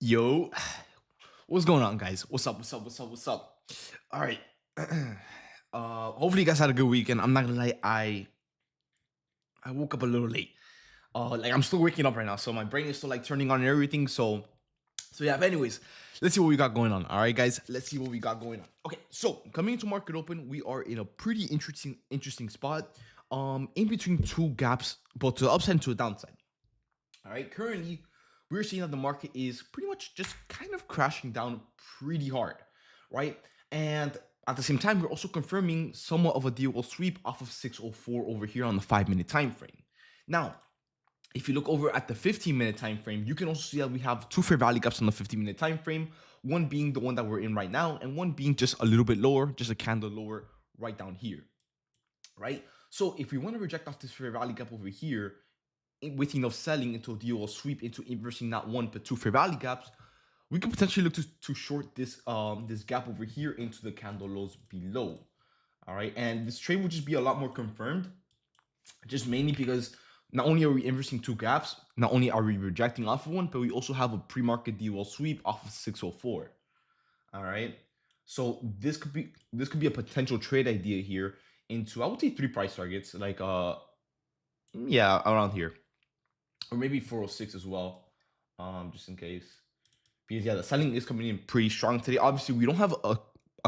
Yo, what's going on, guys? What's up? What's up? What's up? What's up? All right. Hopefully you guys had a good weekend. I'm not gonna lie, I woke up a little late. Like I'm still waking up right now, so my brain is still like turning on and everything. So yeah. But anyways, let's see what we got going on. All right, guys, let's see what we got going on. Okay, so coming into market open, we are in a pretty interesting spot. In between two gaps, both to the upside and to the downside. All right, currently we're seeing that the market is pretty much just kind of crashing down pretty hard, right? And at the same time, we're also confirming somewhat of a DOL sweep off of 604 over here on the 5-minute time frame. Now, if you look over at the 15-minute time frame, you can also see that we have two fair value gaps on the 15-minute time frame, one being the one that we're in right now, and one being just a little bit lower, just a candle lower right down here, right? So if we want to reject off this fair value gap over here, with enough selling into a DOL sweep into inversing not one but two fair value gaps, we could potentially look to short this gap over here into the candle lows below. All right, and this trade will just be a lot more confirmed, just mainly because not only are we inversing two gaps, not only are we rejecting off of one, but we also have a pre-market DOL sweep off of 604. All right, so this could be a potential trade idea here into, I would say, three price targets, like yeah, around here, or maybe 406 as well, just in case. Because yeah, the selling is coming in pretty strong today. Obviously, we don't have a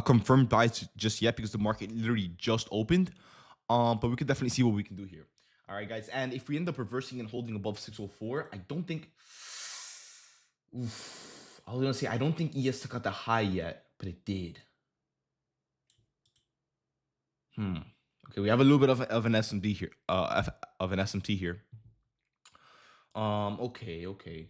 confirmed buy just yet because the market literally just opened. But we could definitely see what we can do here. All right, guys. And if we end up reversing and holding above 604, I don't think. Oof, I was gonna say I don't think ES took out the high yet, but it did. Okay, we have a little bit of an SMD here. Of an SMT here. Okay.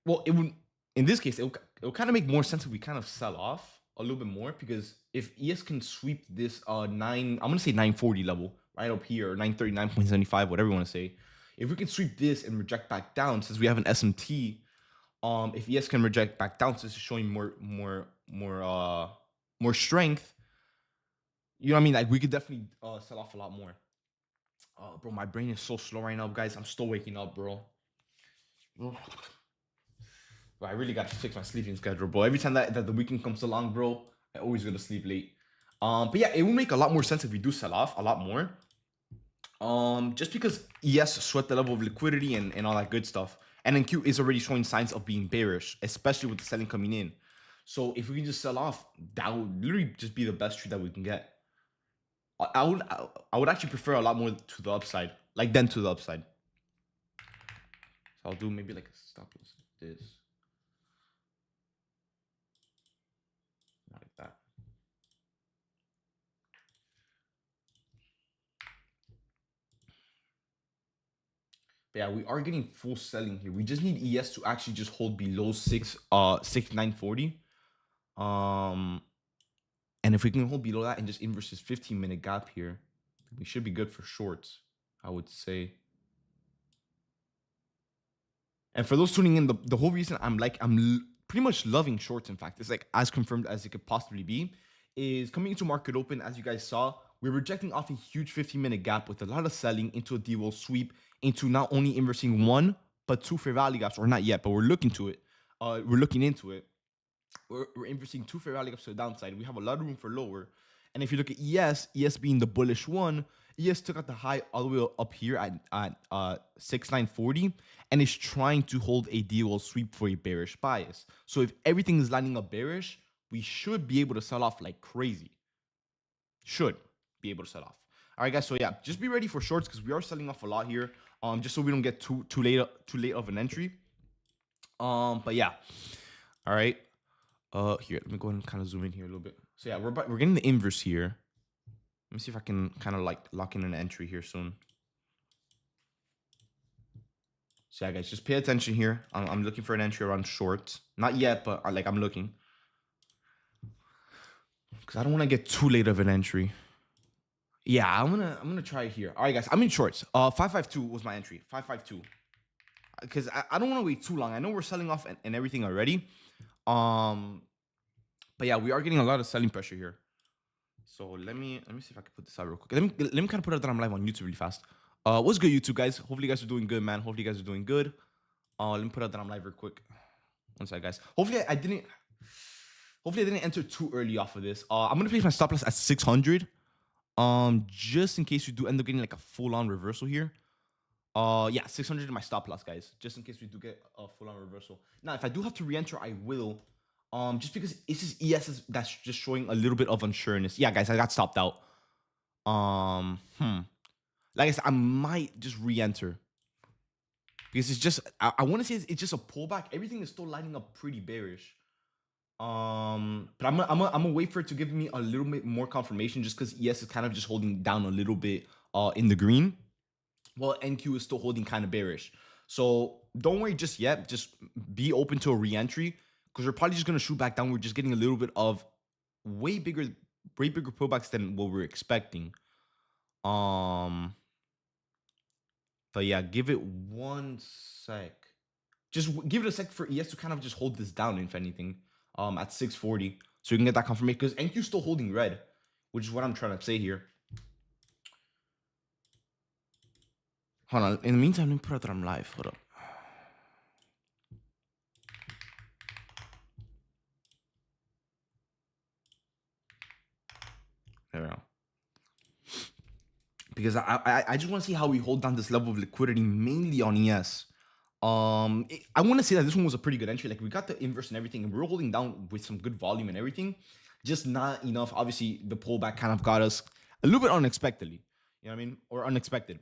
Well, it would, in this case, it will kind of make more sense if we kind of sell off a little bit more, because if ES can sweep this I'm gonna say 940 level right up here, or 939.75, whatever you want to say. If we can sweep this and reject back down, since we have an SMT, if ES can reject back down, since it's showing more strength, you know what I mean? Like we could definitely sell off a lot more. Bro, my brain is so slow right now, guys. I'm still waking up, bro. Bro, I really got to fix my sleeping schedule, bro. Every time that the weekend comes along, bro, I always go to sleep late. But yeah, it will make a lot more sense if we do sell off a lot more. Just because ES sweat the level of liquidity and all that good stuff. And then Q is already showing signs of being bearish, especially with the selling coming in. So if we can just sell off, that would literally just be the best trade that we can get. I would actually prefer a lot more to the upside, like then to the upside. So I'll do maybe like a stop loss like this. Like that. But yeah, we are getting full selling here. We just need ES to actually just hold below 6,940. And if we can hold below that and just inverse this 15-minute gap here, we should be good for shorts, I would say. And for those tuning in, the whole reason I'm pretty much loving shorts, in fact, it's like as confirmed as it could possibly be, is coming into market open, as you guys saw, we're rejecting off a huge 15-minute gap with a lot of selling into a DOL sweep, into not only inversing one, but two fair value gaps, or not yet, but we're looking to it. We're looking into it. We're inversing two fair value gaps to the downside. We have a lot of room for lower. And if you look at ES being the bullish one, ES took out the high all the way up here at 6,940 and is trying to hold a DOL sweep for a bearish bias. So if everything is lining up bearish, we should be able to sell off like crazy. Should be able to sell off. All right, guys. So yeah, just be ready for shorts because we are selling off a lot here. Just so we don't get too late of an entry. But yeah. All right. Here, let me go ahead and kind of zoom in here a little bit. So yeah, we're getting the inverse here. Let me see if I can kind of like lock in an entry here soon. So yeah, guys, just pay attention here. I'm looking for an entry around shorts. Not yet, but I'm looking. Because I don't want to get too late of an entry. Yeah, I'm gonna try it here. All right, guys, I'm in shorts. 552 was my entry. 552. Because I don't want to wait too long. I know we're selling off and everything already. But yeah, we are getting a lot of selling pressure here. So let me see if I can put this out real quick. Let me kind of put it that I'm live on YouTube really fast. What's good, YouTube guys? Hopefully you guys are doing good, man. Hopefully you guys are doing good. Let me put out that I'm live real quick. One sec, guys. Hopefully I didn't enter too early off of this. I'm gonna place my stop loss at 600. Just in case we do end up getting like a full-on reversal here. Yeah, 600 in my stop loss, guys. Just in case we do get a full-on reversal. Now, if I do have to re-enter, I will. Just because it's just ES that's just showing a little bit of unsureness. Yeah, guys, I got stopped out. Like I said, I might just re-enter because it's just I want to say it's just a pullback. Everything is still lining up pretty bearish. But I'm gonna wait for it to give me a little bit more confirmation, just because ES is kind of just holding down a little bit in the green. Well, NQ is still holding kind of bearish. So don't worry just yet. Just be open to a re-entry because we're probably just gonna shoot back down. We're just getting a little bit of way bigger pullbacks than what we're expecting. But yeah, give it 1 sec. Just give it a sec for ES to kind of just hold this down, if anything, at 640. So you can get that confirmation because NQ is still holding red, which is what I'm trying to say here. Hold on. In the meantime, let me put out that I'm live. Hold up. There we go. Because I just want to see how we hold down this level of liquidity, mainly on ES. I want to say that this one was a pretty good entry. Like we got the inverse and everything, and we were holding down with some good volume and everything. Just not enough. Obviously, the pullback kind of got us a little bit unexpectedly. You know what I mean? Or unexpected.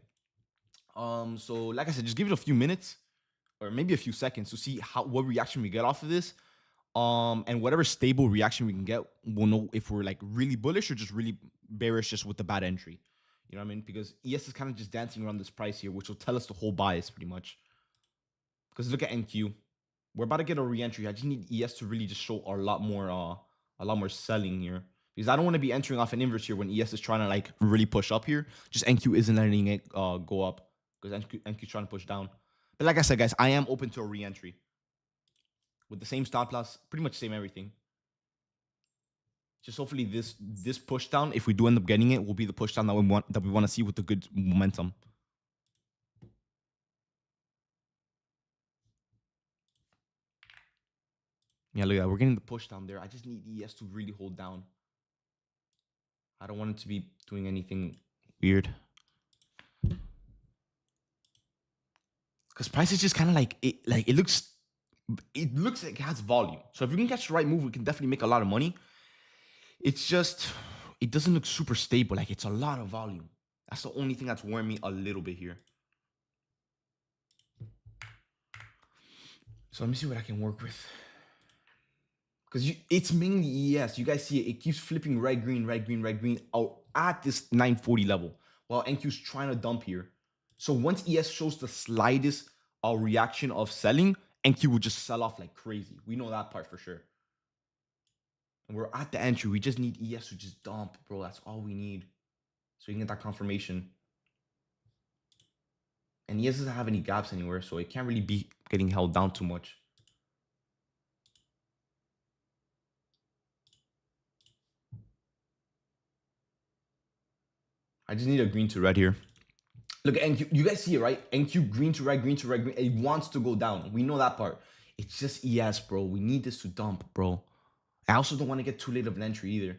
So like I said, just give it a few minutes or maybe a few seconds to see what reaction we get off of this. And whatever stable reaction we can get, we'll know if we're like really bullish or just really bearish just with the bad entry. You know what I mean? Because ES is kind of just dancing around this price here, which will tell us the whole bias pretty much. Because look at NQ. We're about to get a re-entry. I just need ES to really just show a lot more selling here. Because I don't want to be entering off an inverse here when ES is trying to like really push up here. Just NQ isn't letting it go up. Because NQ is trying to push down. But like I said, guys, I am open to a re-entry. With the same stop loss, pretty much same everything. Just hopefully this push down, if we do end up getting it, will be the push down that we want to see with the good momentum. Yeah, look at that. We're getting the push down there. I just need ES to really hold down. I don't want it to be doing anything weird. Because price is just kind of like it looks like it has volume. So if we can catch the right move, we can definitely make a lot of money. It's just it doesn't look super stable. Like it's a lot of volume. That's the only thing that's worrying me a little bit here. So let me see what I can work with. Because it's mainly ES. You guys see it. It keeps flipping red, green out at this 940 level while NQ's trying to dump here. So once ES shows the slightest reaction of selling, NQ will just sell off like crazy. We know that part for sure. And we're at the entry. We just need ES to just dump, bro. That's all we need. So you can get that confirmation. And ES doesn't have any gaps anywhere, so it can't really be getting held down too much. I just need a green to red here. Look, NQ, you guys see it, right? NQ green to red, green to red, green. It wants to go down. We know that part. It's just ES, bro. We need this to dump, bro. I also don't want to get too late of an entry either.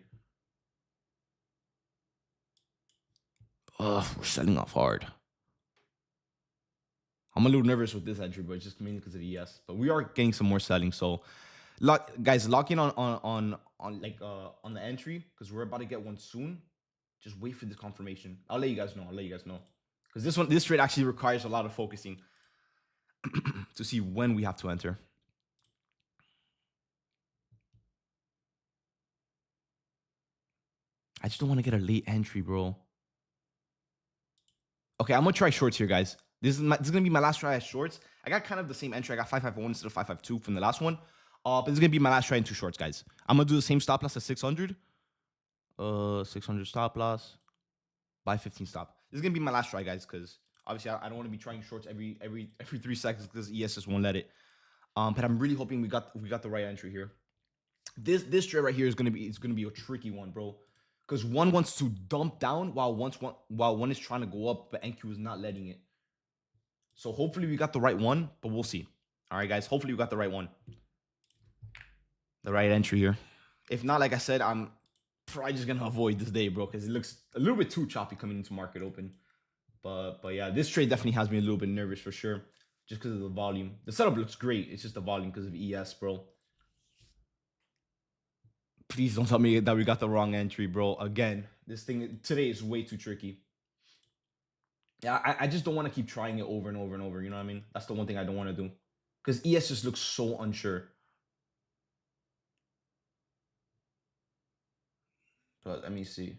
Ugh, we're selling off hard. I'm a little nervous with this entry, but it's just mainly because of ES. But we are getting some more selling. So, guys, lock in on the entry because we're about to get one soon. Just wait for this confirmation. I'll let you guys know. Because this trade actually requires a lot of focusing to see when we have to enter. I just don't want to get a late entry, bro. Okay, I'm gonna try shorts here, guys. This is gonna be my last try at shorts. I got kind of the same entry. I got 551 instead of 552 from the last one. But this is gonna be my last try into shorts, guys. I'm gonna do the same stop loss at 600. 600 stop loss. Buy 15 stop. This is gonna be my last try, guys, because obviously I don't want to be trying shorts every 3 seconds because ES just won't let it. But I'm really hoping we got the right entry here. This trade right here is gonna be a tricky one, bro. Because one wants to dump down while one is trying to go up, but NQ is not letting it. So hopefully we got the right one, but we'll see. All right, guys. Hopefully we got the right one. the right entry here. If not, like I said, I'm probably just gonna avoid this day, bro, because it looks a little bit too choppy coming into market open. But yeah, this trade definitely has me a little bit nervous for sure, just because of the volume. The setup looks great. It's just the volume because of ES, bro. Please don't tell me that we got the wrong entry, bro. Again, this thing today is way too tricky. Yeah, I just don't want to keep trying it over and over and over. You know what I mean? That's the one thing I don't want to do. Because ES just looks so unsure. But let me see.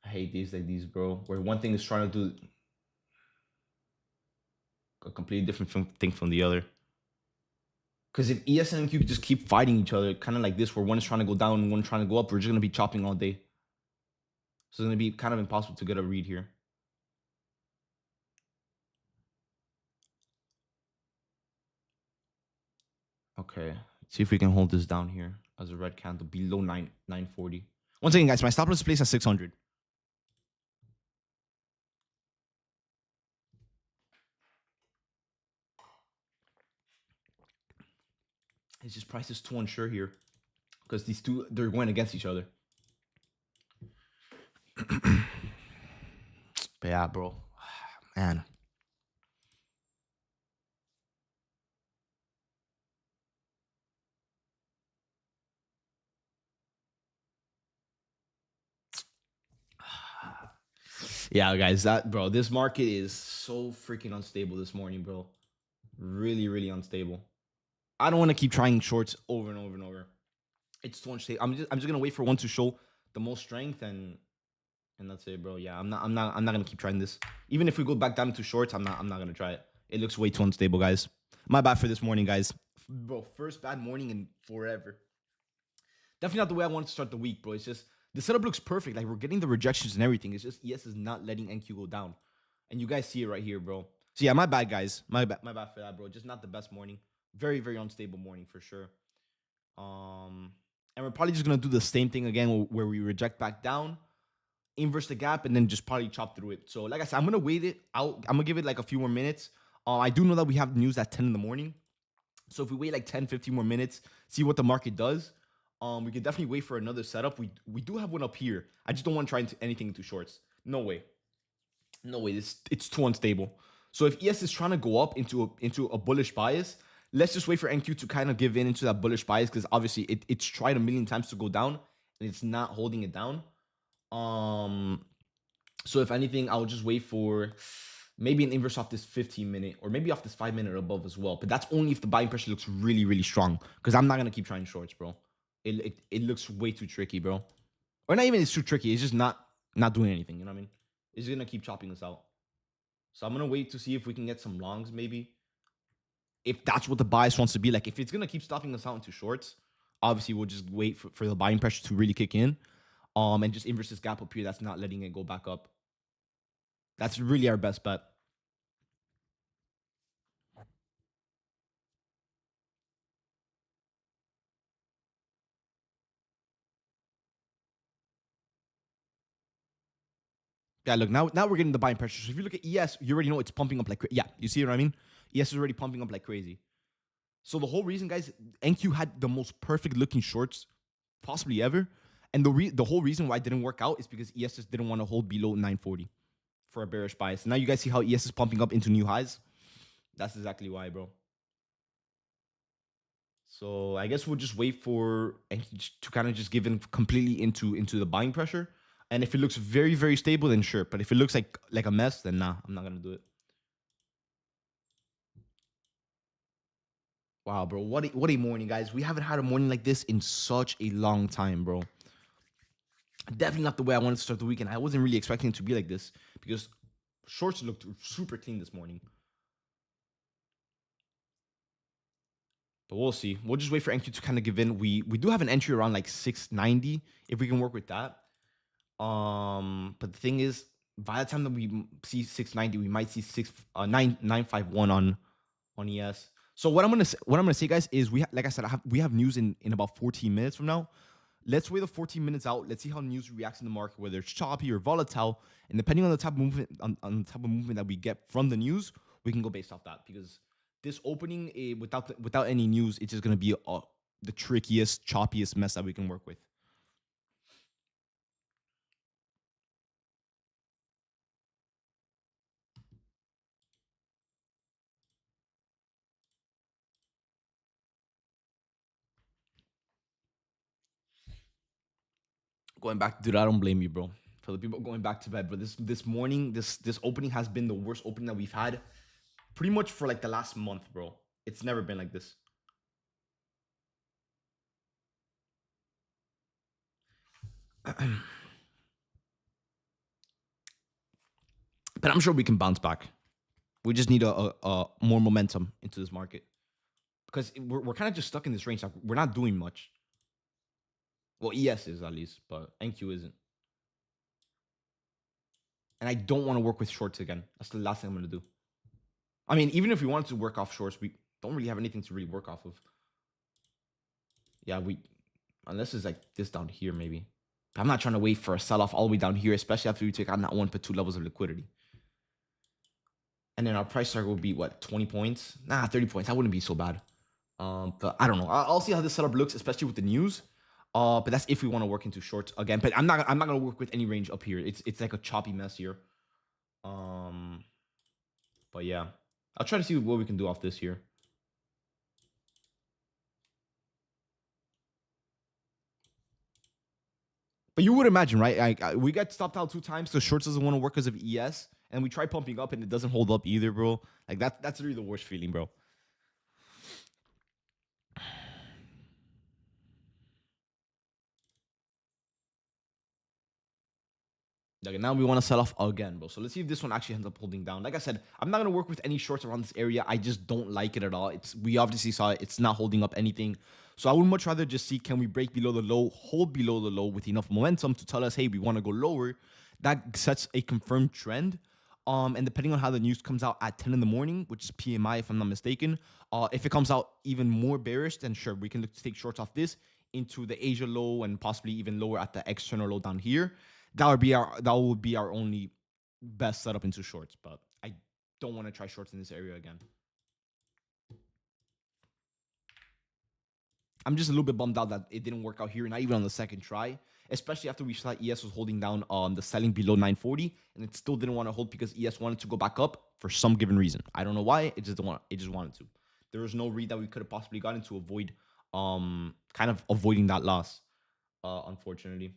I hate these like these, bro. Where one thing is trying to do a completely different thing from the other. Because if ES and NQ just keep fighting each other, kind of like this, where one is trying to go down and one trying to go up, we're just gonna be chopping all day. So it's gonna be kind of impossible to get a read here. Okay, let's see if we can hold this down here as a red candle below 940. Once again, guys, my stop loss is placed at 600. It's just price is too unsure here because these two, they're going against each other. But yeah, bro, man. Yeah, guys, this market is so freaking unstable this morning, bro. Really, really unstable. I don't want to keep trying shorts over and over and over. It's too unstable. I'm just gonna wait for one to show the most strength and that's it, bro. Yeah, I'm not gonna keep trying this. Even if we go back down to shorts, I'm not gonna try it. It looks way too unstable, guys. My bad for this morning, guys. Bro, first bad morning in forever. Definitely not the way I wanted to start the week, bro. It's just the setup looks perfect. Like we're getting the rejections and everything. It's just ES is not letting NQ go down. And you guys see it right here, bro. So yeah, my bad, guys. My bad for that, bro. Just not the best morning. Very, very unstable morning for sure. Um, and we're probably just gonna do the same thing again where we reject back down, inverse the gap, and then just probably chop through it. So like I said, I'm gonna wait it out. I'm gonna give it like a few more minutes. I do know that we have news at 10 in the morning. So if we wait like 10, 15 more minutes, see what the market does, we could definitely wait for another setup. We do have one up here. I just don't want to try anything into shorts. No way. No way. It's too unstable. So if ES is trying to go up into a bullish bias, let's just wait for NQ to kind of give in into that bullish bias because obviously it's tried a million times to go down and it's not holding it down. So if anything, I'll just wait for maybe an inverse off this 15-minute or maybe off this 5-minute above as well. But that's only if the buying pressure looks really, really strong because I'm not going to keep trying shorts, bro. It looks way too tricky, bro. Or not even it's too tricky. It's just not doing anything. You know what I mean? It's going to keep chopping this out. So I'm going to wait to see if we can get some longs maybe. If that's what the bias wants to be. Like if it's going to keep stopping us out into shorts, obviously we'll just wait for the buying pressure to really kick in. And just inverse this gap up here that's not letting it go back up. That's really our best bet. Yeah, look, now we're getting the buying pressure. So if you look at ES, you already know it's pumping up like crazy. Yeah, you see what I mean? ES is already pumping up like crazy. So the whole reason, guys, NQ had the most perfect looking shorts possibly ever. And the whole reason why it didn't work out is because ES just didn't want to hold below 940 for a bearish bias. Now you guys see how ES is pumping up into new highs? That's exactly why, bro. So I guess we'll just wait for NQ to kind of just give in completely into the buying pressure. And if it looks very, very stable, then sure. But if it looks like a mess, then nah, I'm not gonna do it. Wow, bro. What a morning, guys. We haven't had a morning like this in such a long time, bro. Definitely not the way I wanted to start the weekend. I wasn't really expecting it to be like this because shorts looked super clean this morning. But we'll see. We'll just wait for NQ to kind of give in. We do have an entry around like 690 if we can work with that. But the thing is, by the time that we see 690, we might see 951 on ES. So what I'm gonna say, guys, is like I said, we have news in about 14 minutes from now. let's wait the 14 minutes out. Let's see how news reacts in the market, whether it's choppy or volatile. And depending on the type of movement, on the type of movement that we get from the news, we can go based off that. Because this opening, without any news, it's just gonna be the trickiest, choppiest mess that we can work with. Going back, dude, I don't blame you, bro. For the people going back to bed, but this morning, this opening has been the worst opening that we've had, pretty much for like the last month, bro. It's never been like this. But I'm sure we can bounce back. We just need a more momentum into this market because we're kind of just stuck in this range. Like, we're not doing much. Well, ES is at least, but NQ isn't. And I don't want to work with shorts again. That's the last thing I'm going to do. I mean, even if we wanted to work off shorts, we don't really have anything to really work off of. Yeah, unless it's like this down here, maybe. But I'm not trying to wait for a sell-off all the way down here, especially after we take on that 1.2 levels of liquidity. And then our price target would be, what, 20 points? Nah, 30 points. That wouldn't be so bad. But I don't know. I'll see how this setup looks, especially with the news. But that's if we want to work into shorts again. But I'm not gonna work with any range up here. It's like a choppy mess here. But yeah, I'll try to see what we can do off this here. But you would imagine, right? We got stopped out 2 times because shorts doesn't want to work because of ES, and we try pumping up and it doesn't hold up either, bro. Like that's really the worst feeling, bro. Okay, now we want to sell off again, bro. So let's see if this one actually ends up holding down. Like I said, I'm not gonna work with any shorts around this area. I just don't like it at all. We obviously saw it's not holding up anything. So I would much rather just see, can we break below the low, hold below the low with enough momentum to tell us, hey, we want to go lower. That sets a confirmed trend. And depending on how the news comes out at 10 in the morning, which is PMI if I'm not mistaken, if it comes out even more bearish, then sure, we can look to take shorts off this into the Asia low and possibly even lower at the external low down here. That would be our only best setup into shorts. But I don't want to try shorts in this area again. I'm just a little bit bummed out that it didn't work out here, not even on the second try, especially after we saw ES was holding down on the selling below 940, and it still didn't want to hold because ES wanted to go back up for some given reason. I don't know why. It just wanted to. There was no read that we could have possibly gotten to avoid kind of avoiding that loss, unfortunately.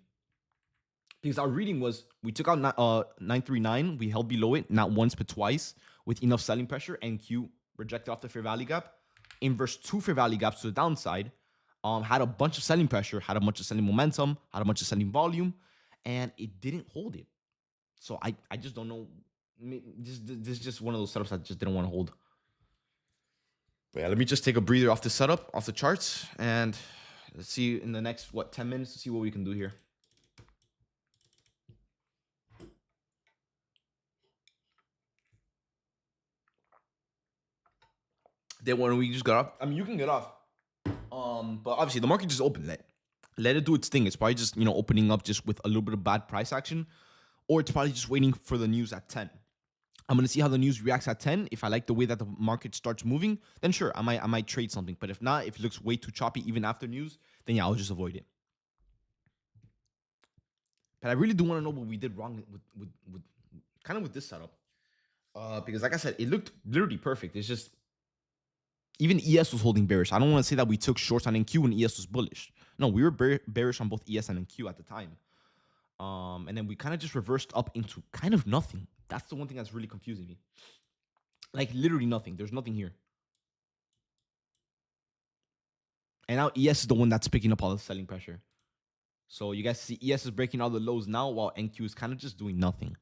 Because our reading was we took out 939, we held below it not once but twice with enough selling pressure, and Q rejected off the fair value gap, inverse 2 fair value gaps to the downside, had a bunch of selling pressure, had a bunch of selling momentum, had a bunch of selling volume, and it didn't hold it. So I just don't know. This is just one of those setups that just didn't want to hold. But yeah, let me just take a breather off the setup, off the charts, and let's see in the next 10 minutes to see what we can do here. Then when we just got off, I mean, you can get off. But obviously the market just opened. Let it do its thing. It's probably just opening up just with a little bit of bad price action, or it's probably just waiting for the news at 10. I'm gonna see how the news reacts at 10. If I like the way that the market starts moving, then sure, I might trade something. But if not, if it looks way too choppy even after news, then yeah, I'll just avoid it. But I really do want to know what we did wrong with kind of with this setup. Because like I said, it looked literally perfect. It's just even ES was holding bearish. I don't want to say that we took shorts on NQ when ES was bullish. No, we were bearish on both ES and NQ at the time. And then we kind of just reversed up into kind of nothing. That's the one thing that's really confusing me. Like literally nothing. There's nothing here. And now ES is the one that's picking up all the selling pressure. So you guys see ES is breaking all the lows now while NQ is kind of just doing nothing.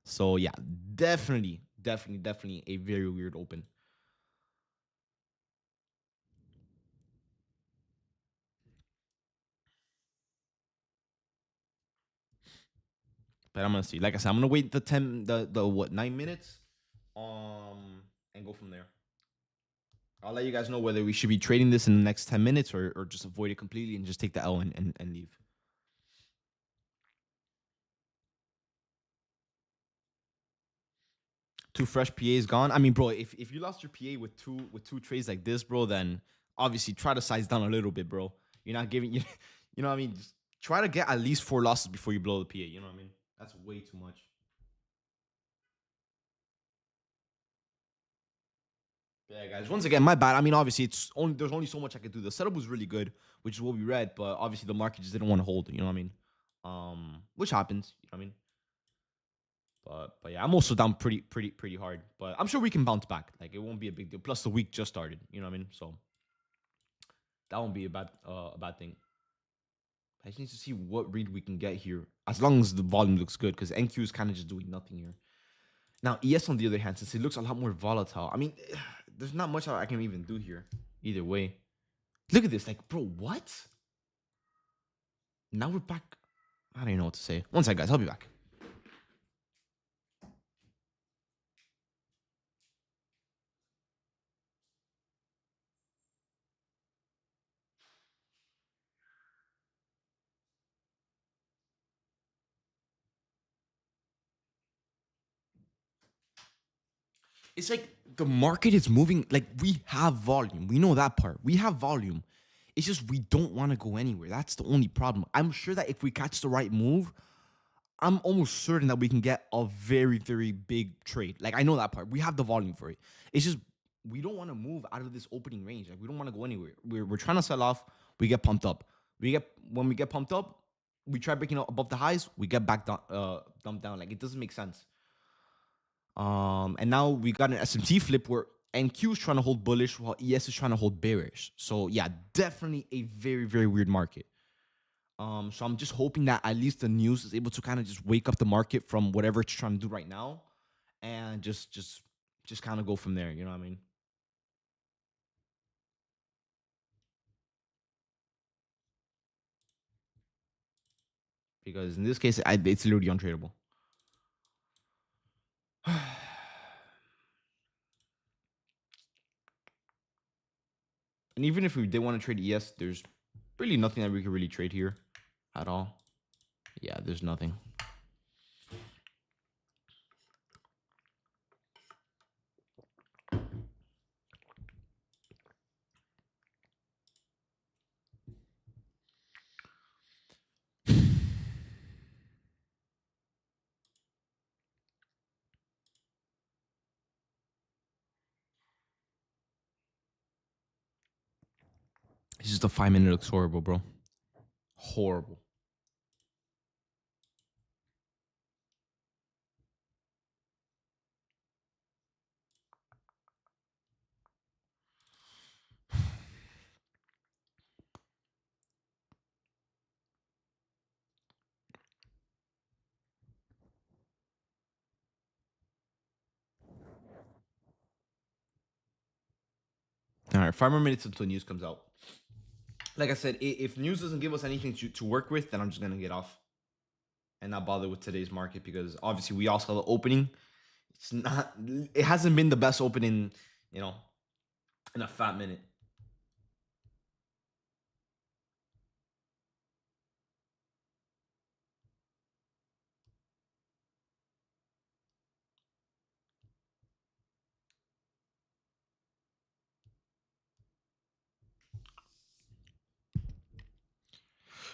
So yeah, definitely a very weird open. But I'm gonna see. Like I said, I'm gonna wait the 9 minutes, and go from there. I'll let you guys know whether we should be trading this in the next 10 minutes or just avoid it completely and just take the L and leave. Two fresh PAs gone. I mean, bro, if you lost your PA with two trades like this, bro, then obviously try to size down a little bit, bro. You're not giving you know what I mean. Just try to get at least four losses before you blow the PA. You know what I mean? That's way too much. Yeah, guys. Once again, my bad. I mean, obviously, there's only so much I could do. The setup was really good, which is what we read, but obviously the market just didn't want to hold. You know what I mean? Which happens. You know what I mean? But yeah, I'm also down pretty hard. But I'm sure we can bounce back. Like it won't be a big deal. Plus the week just started. You know what I mean? So that won't be a bad thing. I just need to see what read we can get here, as long as the volume looks good, because NQ is kind of just doing nothing here. Now ES on the other hand, since it looks a lot more volatile, I mean, there's not much I can even do here. Either way, look at this. Like, bro, what? Now we're back. I don't even know what to say. One sec, guys. I'll be back. It's like the market is moving. Like we have volume. We know that part. We have volume. It's just we don't want to go anywhere. That's the only problem. I'm sure that if we catch the right move, I'm almost certain that we can get a very big trade. Like I know that part. We have the volume for it. It's just we don't want to move out of this opening range. Like we don't want to go anywhere. We're trying to sell off. We get pumped up. When we get pumped up, we try breaking out above the highs. We get back down, dumped down. Like it doesn't make sense. And now we got an SMT flip where NQ is trying to hold bullish while ES is trying to hold bearish. So yeah, definitely a very weird market. So I'm just hoping that at least the news is able to kind of just wake up the market from whatever it's trying to do right now, and just kind of go from there. You know what I mean? Because in this case, it's literally untradeable. And even if we did want to trade ES, there's really nothing that we could really trade here at all. Yeah, there's nothing. It's just a 5 minute looks horrible, bro. Horrible. All right, 5 more minutes until news comes out. Like I said, if news doesn't give us anything to work with, then I'm just gonna get off and not bother with today's market, because obviously we all saw the opening. It hasn't been the best opening, you know, in a fat minute.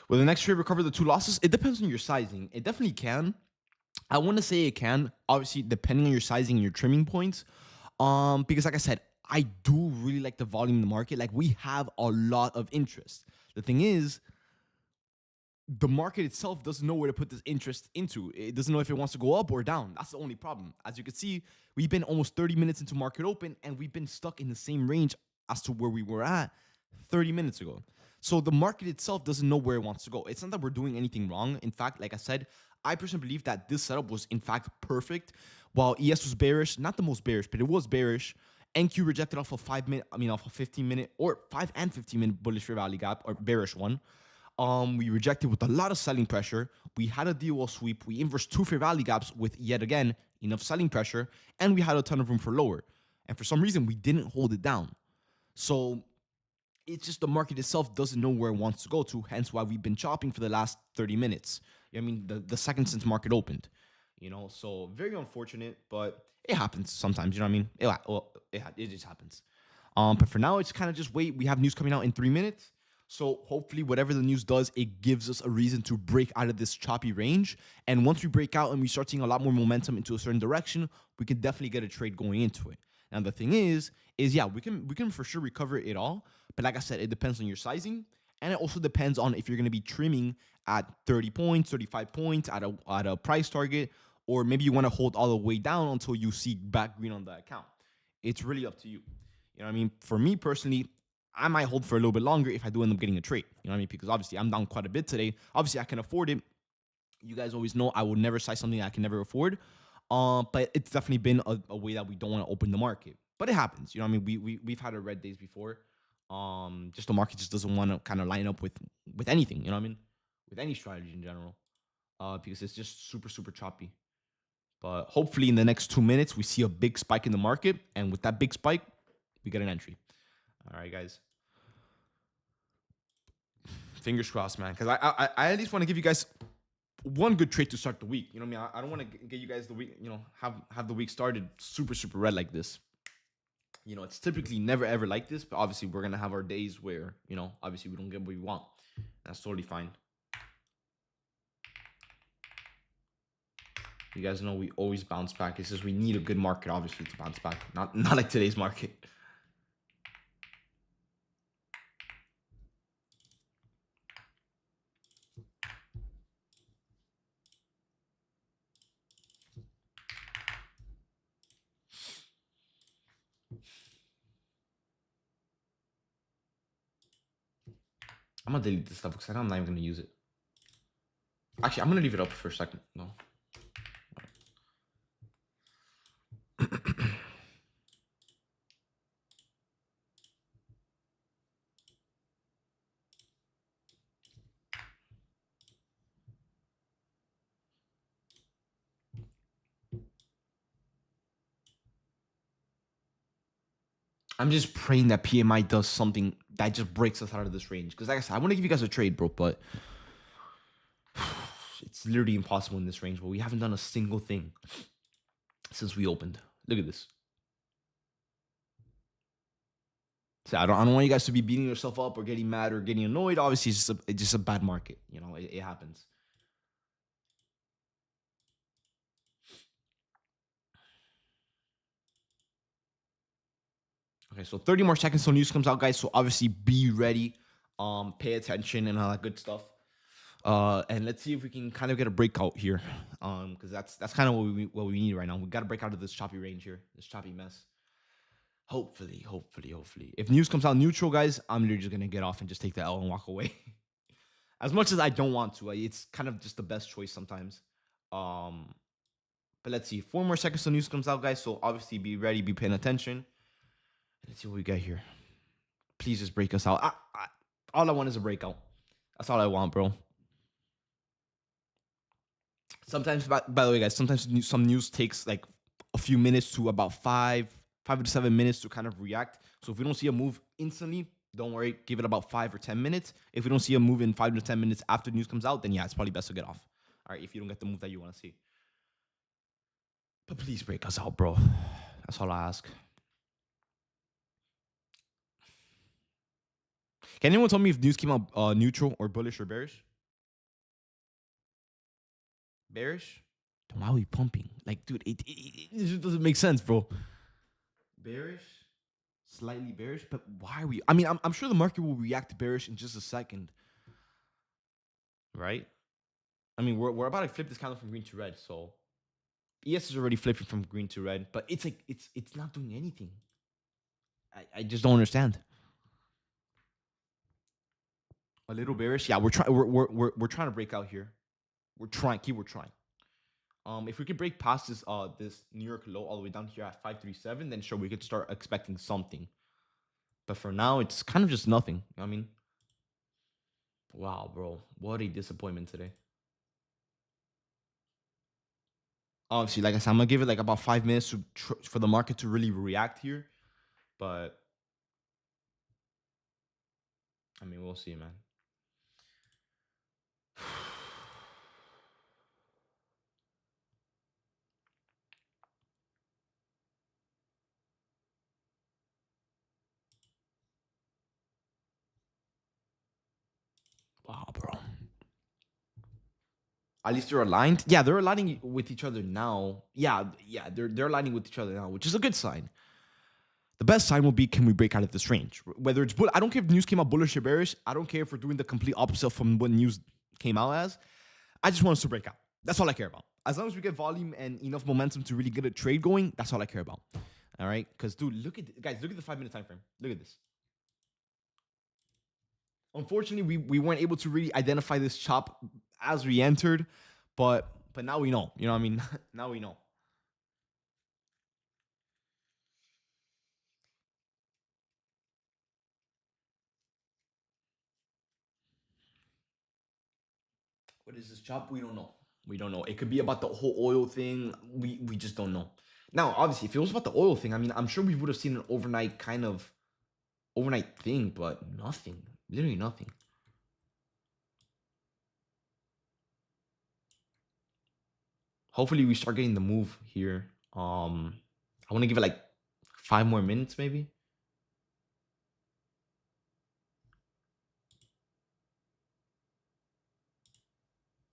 Will the next trade recover the two losses? It depends on your sizing. It definitely can. I want to say it can, obviously, depending on your sizing and your trimming points. Because like I said, I do really like the volume in the market. Like we have a lot of interest. The thing is, the market itself doesn't know where to put this interest into. It doesn't know if it wants to go up or down. That's the only problem. As you can see, we've been almost 30 minutes into market open and we've been stuck in the same range as to where we were at 30 minutes ago. So the market itself doesn't know where it wants to go. It's not that we're doing anything wrong. In fact, like I said, I personally believe that this setup was in fact perfect. While ES was bearish, not the most bearish, but it was bearish. NQ rejected off a 5 minute, off a 15 minute or 5 and 15 minute bullish fair value gap or bearish one. We rejected with a lot of selling pressure. We had a DOL sweep. We inversed two fair value gaps with yet again enough selling pressure, and we had a ton of room for lower. And for some reason, we didn't hold it down. So it's just the market itself doesn't know where it wants to go to. Hence why we've been chopping for the last 30 minutes. I mean, the second since market opened. You know, so very unfortunate, but it happens sometimes. You know what I mean? It just happens. But for now, it's kind of just wait. We have news coming out in 3 minutes. So hopefully, whatever the news does, it gives us a reason to break out of this choppy range. And once we break out and we start seeing a lot more momentum into a certain direction, we can definitely get a trade going into it. And the thing is yeah, we can for sure recover it all. But like I said, it depends on your sizing, and it also depends on if you're going to be trimming at 30 points, 35 points at a price target, or maybe you want to hold all the way down until you see back green on the account. It's really up to you. You know what I mean? For me personally, I might hold for a little bit longer if I do end up getting a trade. You know what I mean? Because obviously I'm down quite a bit today. Obviously I can afford it. You guys always know I will never size something I can never afford. But it's definitely been a way that we don't want to open the market. But it happens. You know what I mean? We've had a red days before. Just the market just doesn't want to kind of line up with anything. You know what I mean? With any strategy in general. Because it's just super super choppy. But hopefully in the next 2 minutes we see a big spike in the market, and with that big spike, we get an entry. All right, guys. Fingers crossed, man. Because I at least want to give you guys one good trade to start the week. You know what I mean? I don't want to get you guys the week. You know, have the week started super super red like this. You know, it's typically never ever like this. But obviously, we're gonna have our days where obviously we don't get what we want. That's totally fine. You guys know we always bounce back. It's just we need a good market, obviously, to bounce back. Not like today's market. I'm gonna delete this stuff because I'm not even gonna use it. Actually, I'm gonna leave it up for a second. No. I'm just praying that PMI does something that just breaks us out of this range. Because like I said, I want to give you guys a trade, bro, but it's literally impossible in this range. But we haven't done a single thing since we opened. Look at this. So I don't want you guys to be beating yourself up or getting mad or getting annoyed. Obviously, it's just a bad market. You know, it happens. Okay, so 30 more seconds till news comes out, guys. So obviously be ready. Pay attention and all that good stuff. And let's see if we can kind of get a breakout here. Because that's kind of what we need right now. We got to break out of this choppy range here, this choppy mess. Hopefully. If news comes out neutral, guys, I'm literally just gonna get off and just take the L and walk away. As much as I don't want to, it's kind of just the best choice sometimes. Um, but let's see. 4 more seconds till news comes out, guys. So obviously be ready, be paying attention. Let's see what we get here. Please just break us out. All I want is a breakout. That's all I want, bro. Sometimes, by the way, guys, sometimes some news takes like a few minutes to about 5 to 7 minutes to kind of react. So if we don't see a move instantly, don't worry. Give it about 5 or 10 minutes. If we don't see a move in 5 to 10 minutes after the news comes out, then yeah, it's probably best to get off. All right, if you don't get the move that you want to see. But please break us out, bro. That's all I ask. Can anyone tell me if news came out neutral or bullish or bearish? Bearish? Then why are we pumping? Like, dude, it just doesn't make sense, bro. Bearish? Slightly bearish, but why are we? I mean, I'm sure the market will react bearish in just a second, right? I mean, we're about to flip this candle from green to red, so ES is already flipping from green to red, but it's like it's not doing anything. I just don't understand. A little bearish, yeah. We're trying to break out here. We're trying, keyword trying. If we could break past this New York low all the way down here at 537, then sure we could start expecting something. But for now, it's kind of just nothing. You know what I mean, wow, bro, what a disappointment today. Obviously, like I said, I'm gonna give it like about 5 minutes for the market to really react here. But I mean, we'll see, man. At least they're aligned. Yeah, they're aligning with each other now. Yeah, they're aligning with each other now, which is a good sign. The best sign will be, can we break out of this range? Whether it's I don't care if news came out bullish or bearish. I don't care if we're doing the complete opposite from what news came out as. I just want us to break out. That's all I care about. As long as we get volume and enough momentum to really get a trade going, that's all I care about. All right, because dude, guys, look at the 5 minute time frame. Look at this. Unfortunately, we weren't able to really identify this chop as we entered, but now we know. You know what I mean? Now we know. What is this chop? We don't know. We don't know. It could be about the whole oil thing. We just don't know. Now, obviously, if it was about the oil thing, I mean, I'm sure we would have seen an overnight thing, but nothing. Literally nothing. Hopefully, we start getting the move here. I want to give it like 5 more minutes, maybe.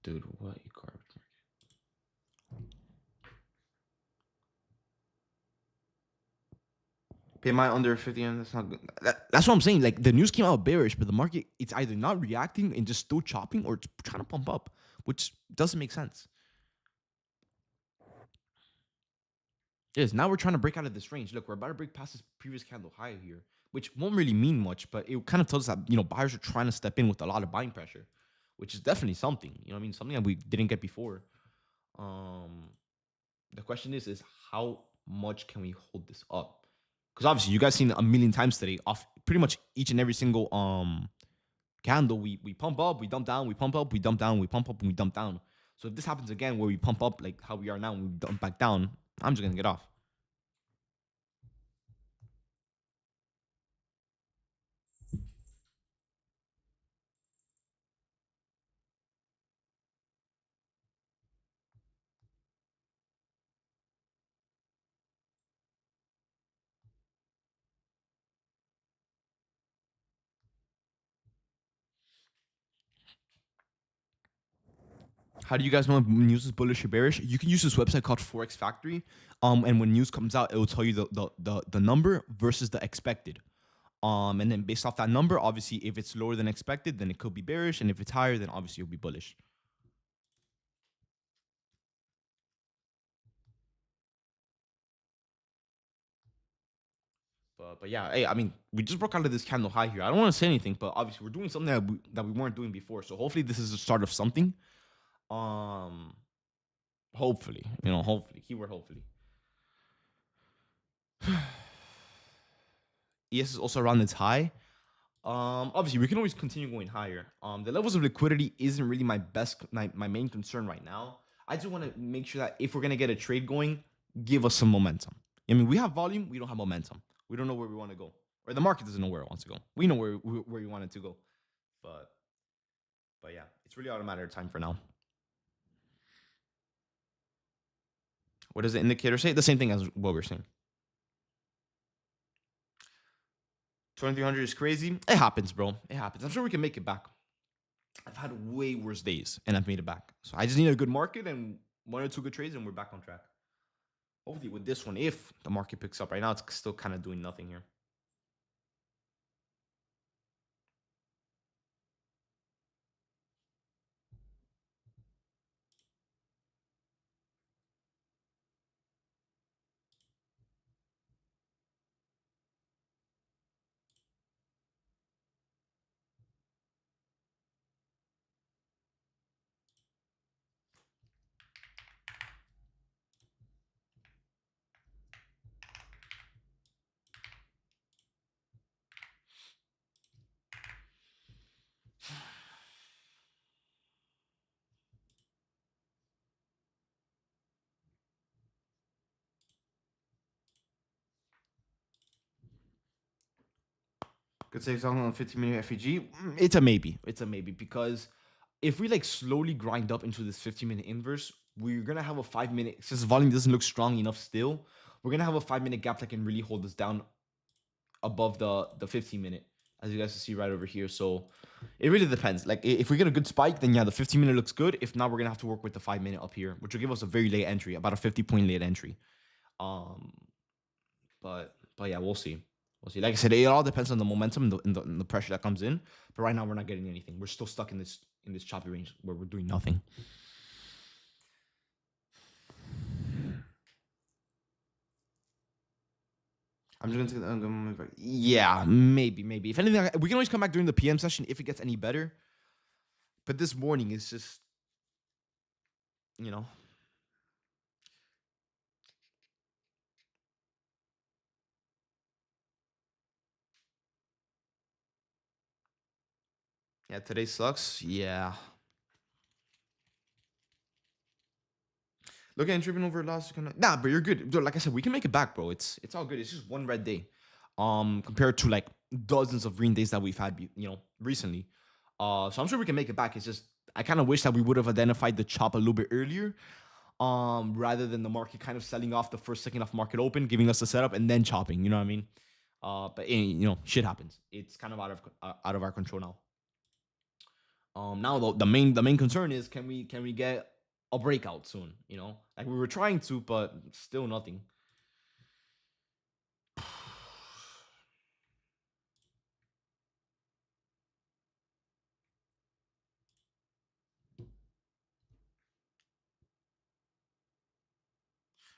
Dude, what you garbage market? Pay my under 50, and that's not good. That's what I'm saying. Like the news came out bearish, but the market, it's either not reacting and just still chopping, or it's trying to pump up, which doesn't make sense. Yes, now we're trying to break out of this range. Look, we're about to break past this previous candle high here, which won't really mean much, but it kind of tells us that, buyers are trying to step in with a lot of buying pressure, which is definitely something. You know what I mean? Something that we didn't get before. Um, the question is how much can we hold this up? Because obviously you guys seen a million times today off pretty much each and every single candle. We pump up, we dump down, we pump up, we dump down, we pump up, and we dump down. So if this happens again where we pump up like how we are now and we dump back down, I'm just gonna get off. How do you guys know if news is bullish or bearish? You can use this website called Forex Factory. And when news comes out, it will tell you the number versus the expected. And then based off that number, obviously, if it's lower than expected, then it could be bearish, and if it's higher, then obviously it'll be bullish. But yeah, hey, I mean, we just broke out of this candle high here. I don't want to say anything, but obviously we're doing something that we weren't doing before. So hopefully this is the start of something. Um, hopefully, hopefully, keyword hopefully. ES is also around its high. Obviously we can always continue going higher. The levels of liquidity isn't really my main concern right now. I just want to make sure that if we're gonna get a trade going, give us some momentum. I mean, we have volume, we don't have momentum. We don't know where we want to go, or the market doesn't know where it wants to go. We know where we want it to go, but yeah, it's really all a matter of time for now. What does the indicator say? The same thing as what we're saying. 2300 is crazy. It happens, bro. It happens. I'm sure we can make it back. I've had way worse days and I've made it back. So I just need a good market and one or two good trades and we're back on track. Hopefully with this one, if the market picks up right now, it's still kind of doing nothing here. Could say something on 15-minute FEG. It's a maybe. It's a maybe because if we like slowly grind up into this 15-minute inverse, we're gonna have a 5 minute, since the volume doesn't look strong enough still, we're gonna have a 5 minute gap that can really hold us down above the 15 minute. as you guys can see right over here. So it really depends. Like if we get a good spike, then yeah, the 15-minute looks good. If not, we're gonna have to work with the 5-minute up here, which will give us a very late entry, about a 50-point late entry. Um, but yeah, we'll see. We'll see. Like I said, it all depends on the momentum and the pressure that comes in. But right now, we're not getting anything. We're still stuck in this choppy range where we're doing nothing. I'm just gonna take yeah, maybe. If anything, we can always come back during the PM session if it gets any better. But this morning is just, you know, yeah, today sucks. Yeah. Look at tripping over loss. Nah, but you're good. Dude, like I said, we can make it back, bro. It's all good. It's just one red day. Compared to like dozens of green days that we've had, recently. So I'm sure we can make it back. It's just I kind of wish that we would have identified the chop a little bit earlier. Rather than the market kind of selling off the first second of market open, giving us the setup and then chopping. You know what I mean? But shit happens. It's kind of out of our control now. Now the main concern is can we get a breakout soon? Like we were trying to, but still nothing.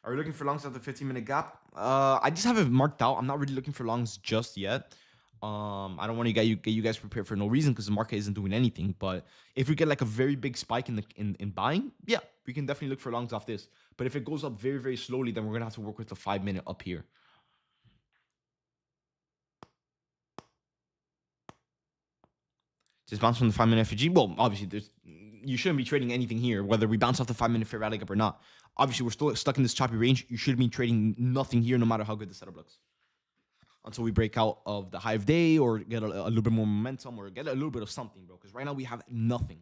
Are we looking for longs after 15-minute gap? I just have it marked out. I'm not really looking for longs just yet. I don't want to get you guys prepared for no reason because the market isn't doing anything. But if we get like a very big spike in buying, yeah, we can definitely look for longs off this. But if it goes up very, very slowly, then we're gonna have to work with the 5-minute up here. Just bounce from the 5-minute FG. Well, obviously, you shouldn't be trading anything here, whether we bounce off the 5-minute fair rally gap or not. Obviously, we're still stuck in this choppy range. You should be trading nothing here, no matter how good the setup looks, until we break out of the high of day or get a little bit more momentum or get a little bit of something, bro. Because right now we have nothing.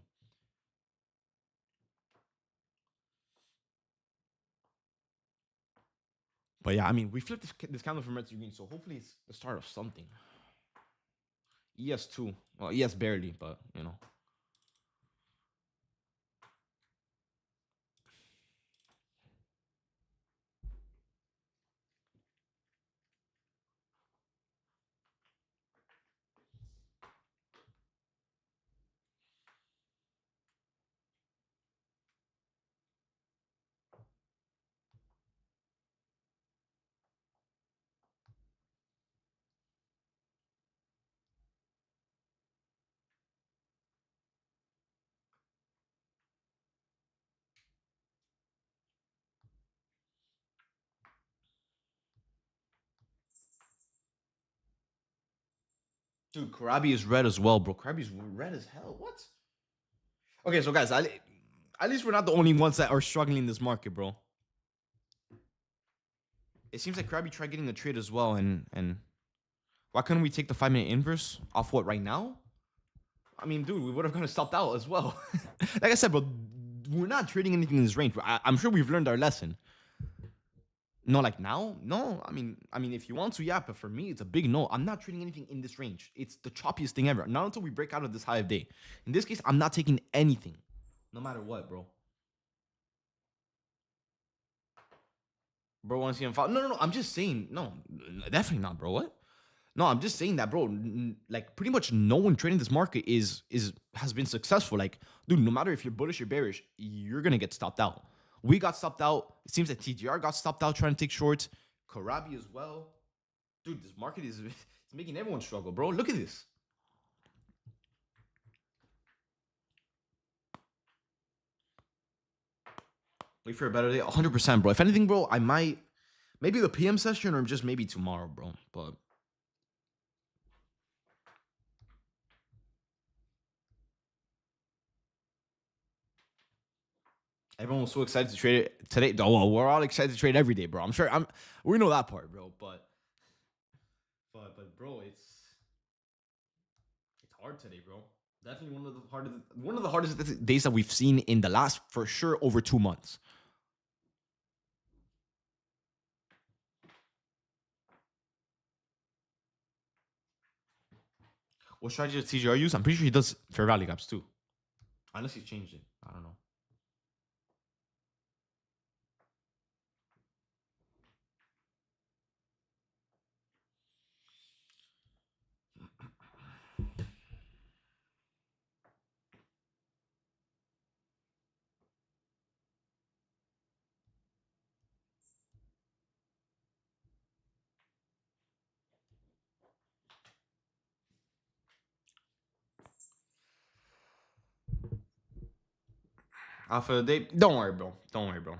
But yeah, I mean, we flipped this candle from red to green, so hopefully it's the start of something. ES2. Well, ES barely, but dude, Karabi is red as well, bro. Karabi's red as hell. What? Okay, so guys, at least we're not the only ones that are struggling in this market, bro. It seems like Krabby tried getting a trade as well, and why couldn't we take the 5-minute inverse off what right now? I mean, dude, we would have kind of stopped out as well. Like I said, bro, we're not trading anything in this range. I'm sure we've learned our lesson. No, like now? No. I mean, if you want to, yeah, but for me, it's a big no. I'm not trading anything in this range. It's the choppiest thing ever. Not until we break out of this high of day. In this case, I'm not taking anything. No matter what, bro. Bro, want to see him fall? No. I'm just saying. No, definitely not, bro. What? No, I'm just saying that, bro. Like, pretty much no one trading this market has been successful. Like, dude, no matter if you're bullish or bearish, you're gonna get stopped out. We got stopped out. It seems that TGR got stopped out trying to take shorts. Karabi as well. Dude, this market is it's making everyone struggle, bro. Look at this. Wait for a better day. 100%, bro. If anything, bro, I might maybe the PM session or just maybe tomorrow, bro. But everyone was so excited to trade it today. Oh, well, we're all excited to trade every day, bro. I'm sure. We know that part, bro. But bro, it's hard today, bro. Definitely one of the hardest days that we've seen in the last, for sure, over 2 months. What strategy does TGR use? I'm pretty sure he does fair value gaps too. Unless he's changed it. I don't know. For the day, don't worry, bro. Don't worry, bro.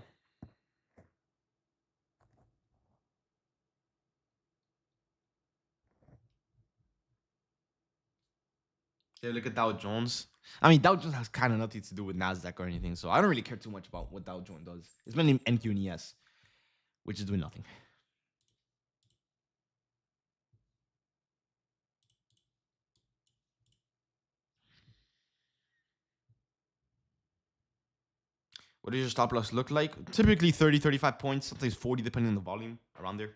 Yeah, look at Dow Jones. I mean, Dow Jones has kind of nothing to do with Nasdaq or anything, so I don't really care too much about what Dow Jones does. It's mainly NQ and ES, which is doing nothing. What does your stop loss look like? Typically 30, 35 points, sometimes 40 depending on the volume, around there.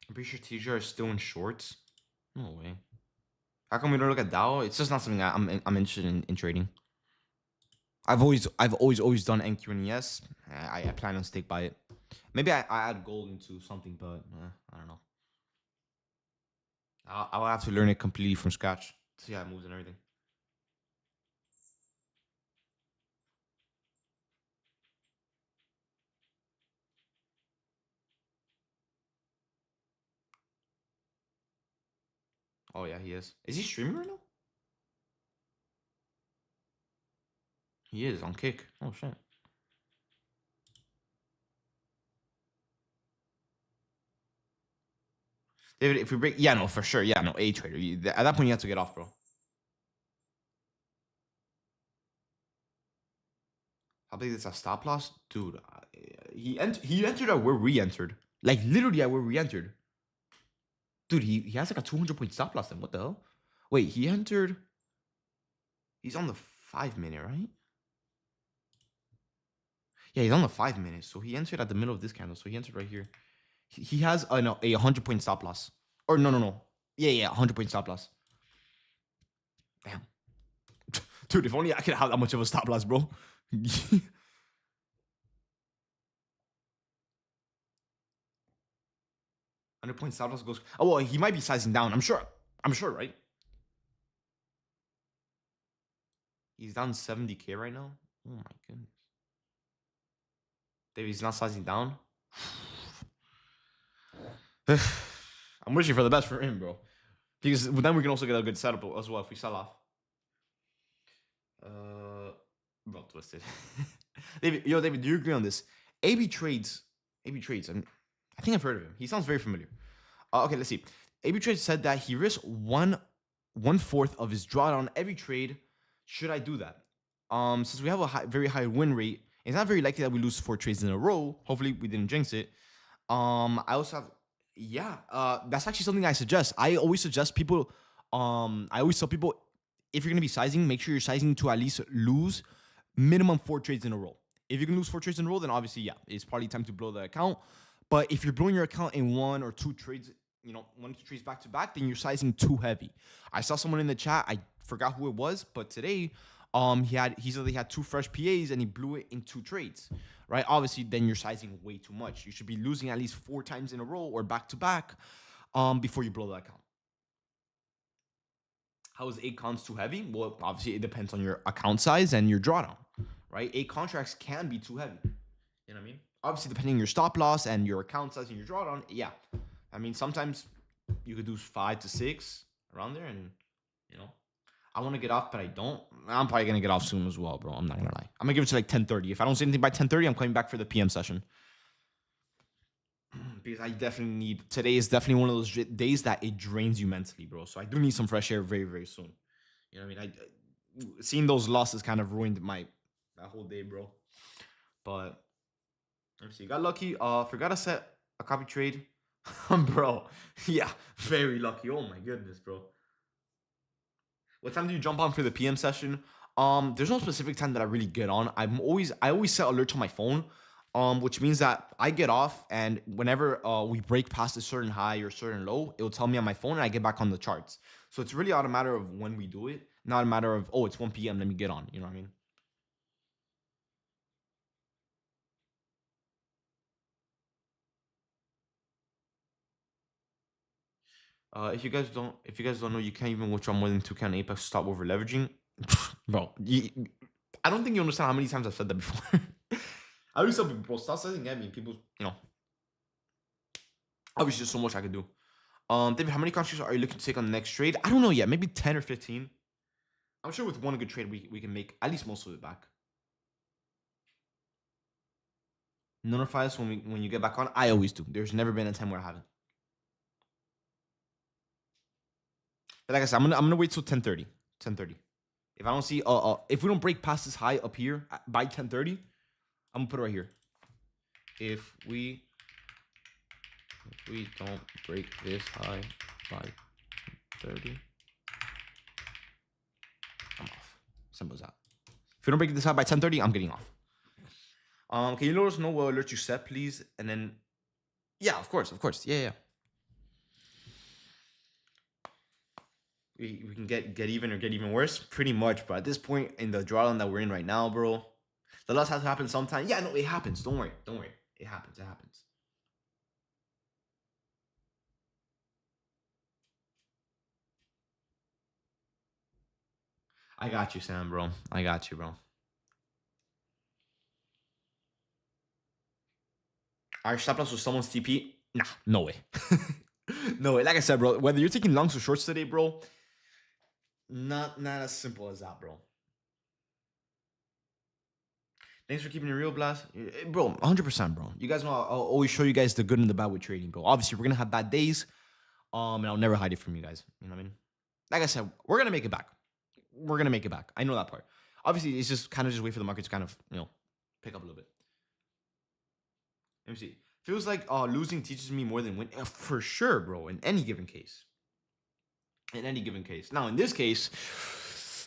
I'm pretty sure TGR is still in shorts. No way. How come we don't look at Dow? It's just not something I'm interested in trading. I've always done NQ and ES. I plan on stick by it. Maybe I add gold into something, but I don't know. I'll have to learn it completely from scratch. See how it moves and everything. Oh yeah, he is. Is he streaming right now? He is on Kick. Oh shit. David, if we break, yeah, no, for sure, yeah, no, A trader. At that point, you have to get off, bro. How big is a stop loss, dude? He entered at where we entered, like literally at where we entered. Dude, he has like a 200-point stop loss. Then what the hell? Wait, he entered. He's on the 5-minute, right? Yeah, he's on the 5-minute. So he entered at the middle of this candle. So he entered right here. He has a 100-point stop loss. Or no. Yeah, 100-point stop loss. Damn. Dude, if only I could have that much of a stop loss, bro. 100-point stop loss goes. Oh, well, he might be sizing down. I'm sure, right? He's down 70K right now. Oh my goodness. David, he's not sizing down. I'm wishing for the best for him, bro. Because then we can also get a good setup as well if we sell off. Bro, twisted. David, do you agree on this? AB Trades. I think I've heard of him. He sounds very familiar. Okay, let's see. AB Trades said that he risks one-fourth of his drawdown every trade. Should I do that? Since we have a very high win rate, it's not very likely that we lose 4 trades in a row. Hopefully, we didn't jinx it. I also have, that's actually something I suggest. I always suggest people, I always tell people, if you're gonna be sizing, make sure you're sizing to at least lose minimum 4 trades in a row. If you can lose 4 trades in a row, then obviously, yeah, it's probably time to blow the account. But if you're blowing your account in 1 or 2 trades, 1 or 2 trades back to back, then you're sizing too heavy. I saw someone in the chat, I forgot who it was, but today, he said he had 2 fresh PAs and he blew it in 2 trades, right? Obviously, then you're sizing way too much. You should be losing at least 4 times in a row or back to back, before you blow the account. How is 8 cons too heavy? Well, obviously, it depends on your account size and your drawdown, right? 8 contracts can be too heavy. You know what I mean? Obviously, depending on your stop loss and your account size and your drawdown, yeah. I mean, sometimes you could do 5 to 6 around there, and I want to get off, but I don't. I'm probably gonna get off soon as well, bro. I'm not gonna lie. I'm gonna give it to like 10:30. If I don't see anything by 10:30, I'm coming back for the PM session. Because I definitely need. Today is definitely one of those days that it drains you mentally, bro. So I do need some fresh air very, very soon. You know what I mean? Seeing those losses kind of ruined that whole day, bro. But let me see. Got lucky. Forgot to set a copy trade, bro. Yeah, very lucky. Oh my goodness, bro. What time do you jump on for the PM session? There's no specific time that I really get on. I always set alerts on my phone. which means that I get off, and whenever we break past a certain high or certain low, it'll tell me on my phone, and I get back on the charts. So it's really not a matter of when we do it, not a matter of, oh, it's 1 p.m. Let me get on. You know what I mean? If you guys don't know, you can't even withdraw more than 2K on Apex to stop over leveraging, bro. I don't think you understand how many times I've said that before. I always tell people, bro, stop saying at me. People, obviously, there's so much I could do. David, how many countries are you looking to take on the next trade? I don't know yet. Maybe 10 or 15. I'm sure with one good trade, we can make at least most of it back. Notify us when you get back on. I always do. There's never been a time where I haven't. But like I said, I'm gonna wait till 10:30. 10:30. If I don't see if we don't break past this high up here by 10:30, I'm gonna put it right here. If we don't break this high by 30, I'm off. Simple as that. If we don't break this high by 10:30, I'm getting off. Can you let us know what alert you set, please? And then, yeah, of course. Yeah. We can get even or get even worse, pretty much. But at this point in the drawdown that we're in right now, bro, the loss has to happen sometime. Yeah, no, it happens. Don't worry. It happens. I got you, Sam, bro. I got you, bro. Our stop loss with someone's TP? Nah, no way. No way. Like I said, bro, whether you're taking longs or shorts today, bro, not as simple as that, bro. Thanks for keeping it real, Blast. Bro, 100%, bro. You guys know I'll always show you guys the good and the bad with trading, bro. Obviously, we're going to have bad days, and I'll never hide it from you guys. You know what I mean? Like I said, we're going to make it back. I know that part. Obviously, it's just kind of just wait for the market to kind of, pick up a little bit. Let me see. Feels like losing teaches me more than win. For sure, bro. In any given case. Now, in this case,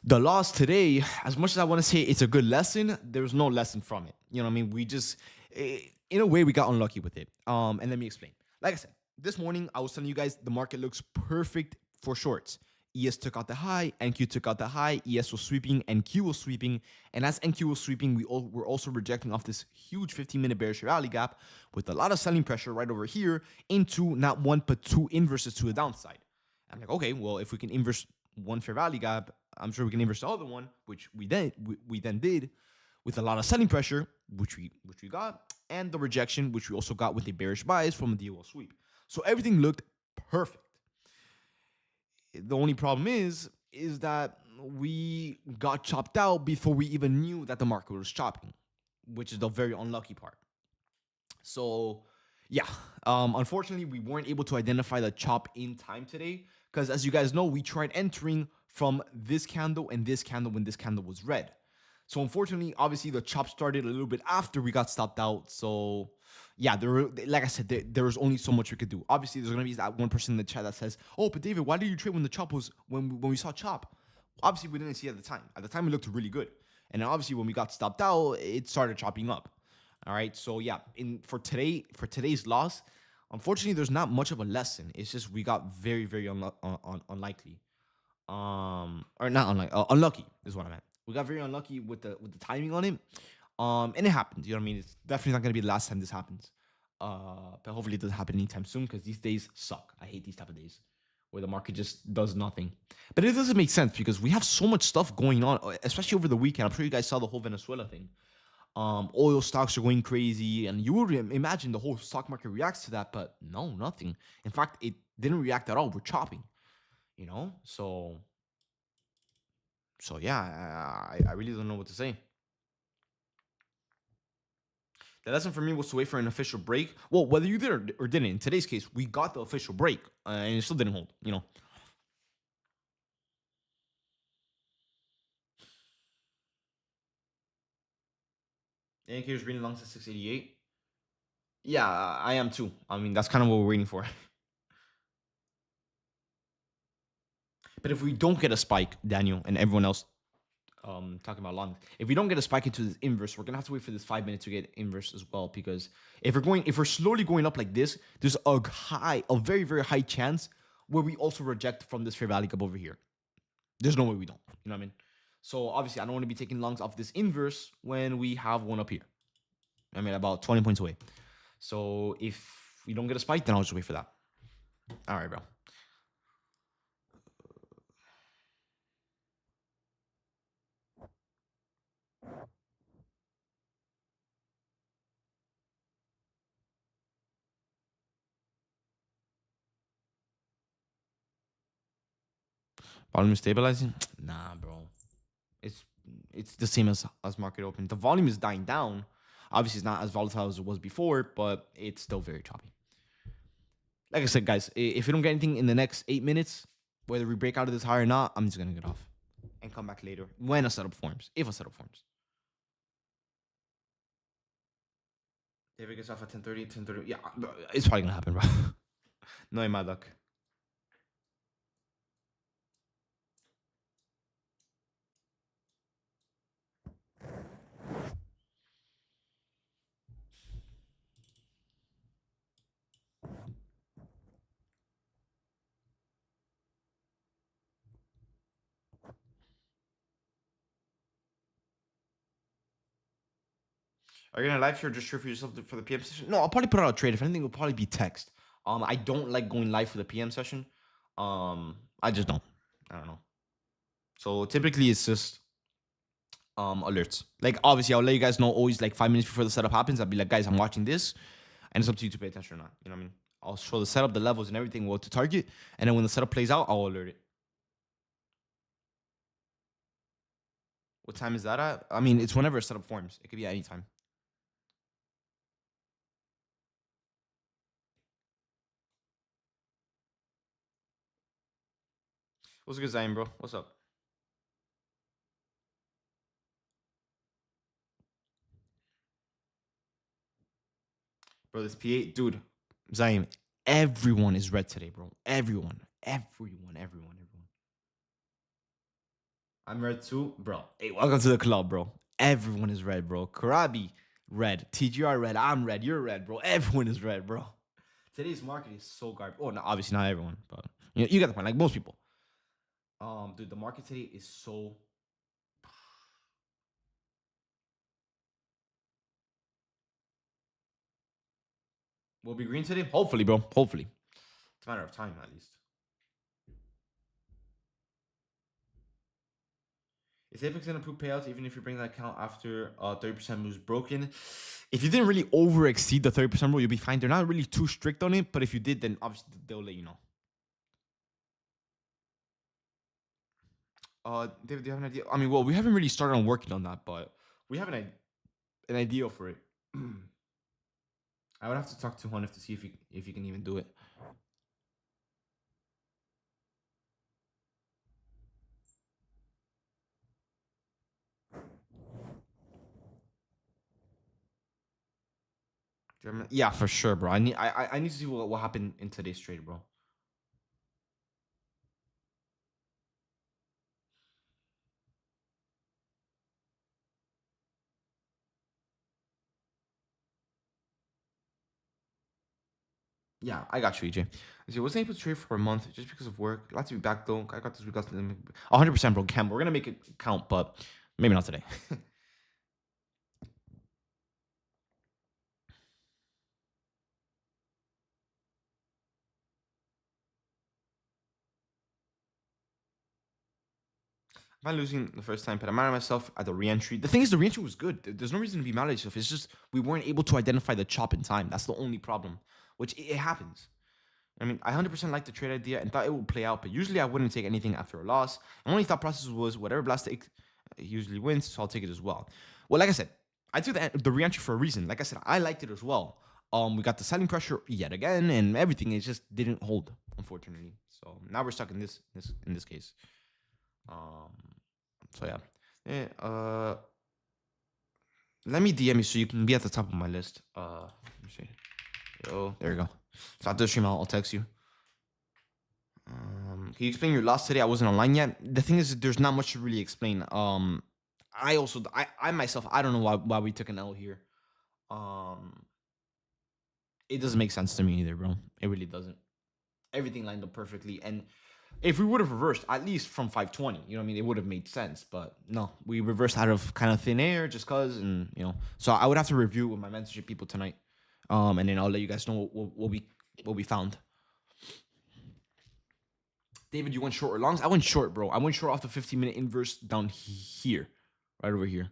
the loss today, as much as I want to say it's a good lesson, there's no lesson from it. You know what I mean? We just, in a way, we got unlucky with it. And let me explain. Like I said, this morning, I was telling you guys the market looks perfect for shorts. ES took out the high, NQ took out the high, ES was sweeping, NQ was sweeping, and as NQ was sweeping, we're also rejecting off this huge 15-minute bearish rally gap with a lot of selling pressure right over here into not one but two inverses to the downside. I'm like, okay, well, if we can inverse one fair value gap, I'm sure we can inverse the other one, which we then did with a lot of selling pressure, which we got, and the rejection, which we also got with a bearish bias from a DOL sweep. So everything looked perfect. The only problem is that we got chopped out before we even knew that the market was chopping, which is the very unlucky part. So yeah, unfortunately, we weren't able to identify the chop in time today because, as you guys know, we tried entering from this candle and this candle when this candle was red. So unfortunately, obviously, the chop started a little bit after we got stopped out. So yeah, like I said, there was only so much we could do. Obviously, there's gonna be that one person in the chat that says, "Oh, but David, why did you trade when the chop was when we saw chop?" Obviously, we didn't see it at the time. At the time, it looked really good, and then obviously, when we got stopped out, it started chopping up. All right, so yeah, for today's loss, unfortunately, there's not much of a lesson. It's just we got very unlikely, or not unlike unlucky is what I meant. We got very unlucky with the timing on it. And it happens. You know what I mean? It's definitely not gonna be the last time this happens. But hopefully it doesn't happen anytime soon because these days suck. I hate these type of days where the market just does nothing. But it doesn't make sense because we have so much stuff going on, especially over the weekend. I'm sure you guys saw the whole Venezuela thing. Oil stocks are going crazy, and you would imagine the whole stock market reacts to that, but no, nothing. In fact, it didn't react at all. We're chopping, so yeah, I really don't know what to say. The lesson for me was to wait for an official break. Well, whether you did or didn't, in today's case, we got the official break, and it still didn't hold. Indicators reading longs at 688. Yeah, I am too. I mean, that's kind of what we're waiting for. But if we don't get a spike, Daniel and everyone else, talking about longs. If we don't get a spike into this inverse, we're gonna have to wait for this 5 minutes to get inverse as well. Because if we're slowly going up like this, there's a very very high chance where we also reject from this fair value gap over here. There's no way we don't. You know what I mean? So obviously, I don't want to be taking longs off this inverse when we have one up here. I mean, about 20 points away. So if we don't get a spike, then I'll just wait for that. All right, bro. Volume stabilizing? Nah, bro. It's it's the same as market open. The volume is dying down. Obviously, it's not as volatile as it was before, but it's still very choppy. Like I said, guys, if we don't get anything in the next 8 minutes, whether we break out of this high or not, I'm just gonna get off and come back later when a setup forms. If a setup forms. David gets off at 10:30, 10:30. Yeah, it's probably gonna happen, bro. No, in my luck. Are you gonna live here just sure for yourself for the PM session? No, I'll probably put out a trade. If anything, it'll probably be text. I don't like going live for the PM session. I just don't. I don't know. So typically it's just alerts. Like obviously I'll let you guys know always like 5 minutes before the setup happens. I'll be like, guys, I'm watching this, and it's up to you to pay attention or not. You know what I mean? I'll show the setup, the levels, and everything what to target, and then when the setup plays out, I'll alert it. What time is that at? I mean, it's whenever a setup forms. It could be at any time. What's good, Zion, bro? What's up? Bro, this P8, dude, Zion, everyone is red today, bro. Everyone. I'm red too, bro. Hey, welcome to the club, bro. Everyone is red, bro. Karabi, red. TGR, red. I'm red. You're red, bro. Everyone is red, bro. Today's market is so garbage. Oh, no, obviously not everyone, but you get the point. Like most people. Dude, the market today is so. Will be green today? Hopefully, bro. Hopefully. It's a matter of time, at least. Is Apex gonna approve payouts even if you bring that account after 30% moves broken? If you didn't really over exceed the 30% rule, you'll be fine. They're not really too strict on it, but if you did, then obviously they'll let you know. David, do you have an idea? I mean, well, we haven't really started on working on that, but we have an idea for it. I would have to talk to Honef to see if he can even do it. Yeah, for sure, bro. I need to see what happened in today's trade, bro. Yeah, I got you, EJ. I wasn't able to trade for a month just because of work. Glad to be back though. I got this week. 100%, bro. Cam, we're gonna make it count, but maybe not today. I'm not losing the first time, but I'm mad at myself at the reentry. The thing is, the reentry was good. There's no reason to be mad at yourself. It's just we weren't able to identify the chop in time. That's the only problem, which it happens. I mean, I 100% like the trade idea and thought it would play out, but usually I wouldn't take anything after a loss. My only thought process was whatever Blast takes usually wins, so I'll take it as well. Well, like I said, I took the reentry for a reason. Like I said, I liked it as well. We got the selling pressure yet again, and everything it just didn't hold, unfortunately. So now we're stuck in this case. So yeah. Let me DM you so you can be at the top of my list. Let me see. Yo, there you go. So after the stream, I'll text you. Can you explain your loss today? I wasn't online yet. The thing is, there's not much to really explain. I myself, I don't know why we took an L here. Um, it doesn't make sense to me either, bro. It really doesn't. Everything lined up perfectly, and if we would have reversed at least from 520, you know what I mean, it would have made sense. But no, we reversed out of kind of thin air just cause, and so I would have to review it with my mentorship people tonight, and then I'll let you guys know what we found. David, you went short or longs? I went short, bro. I went short off the 15-minute inverse down here, right over here.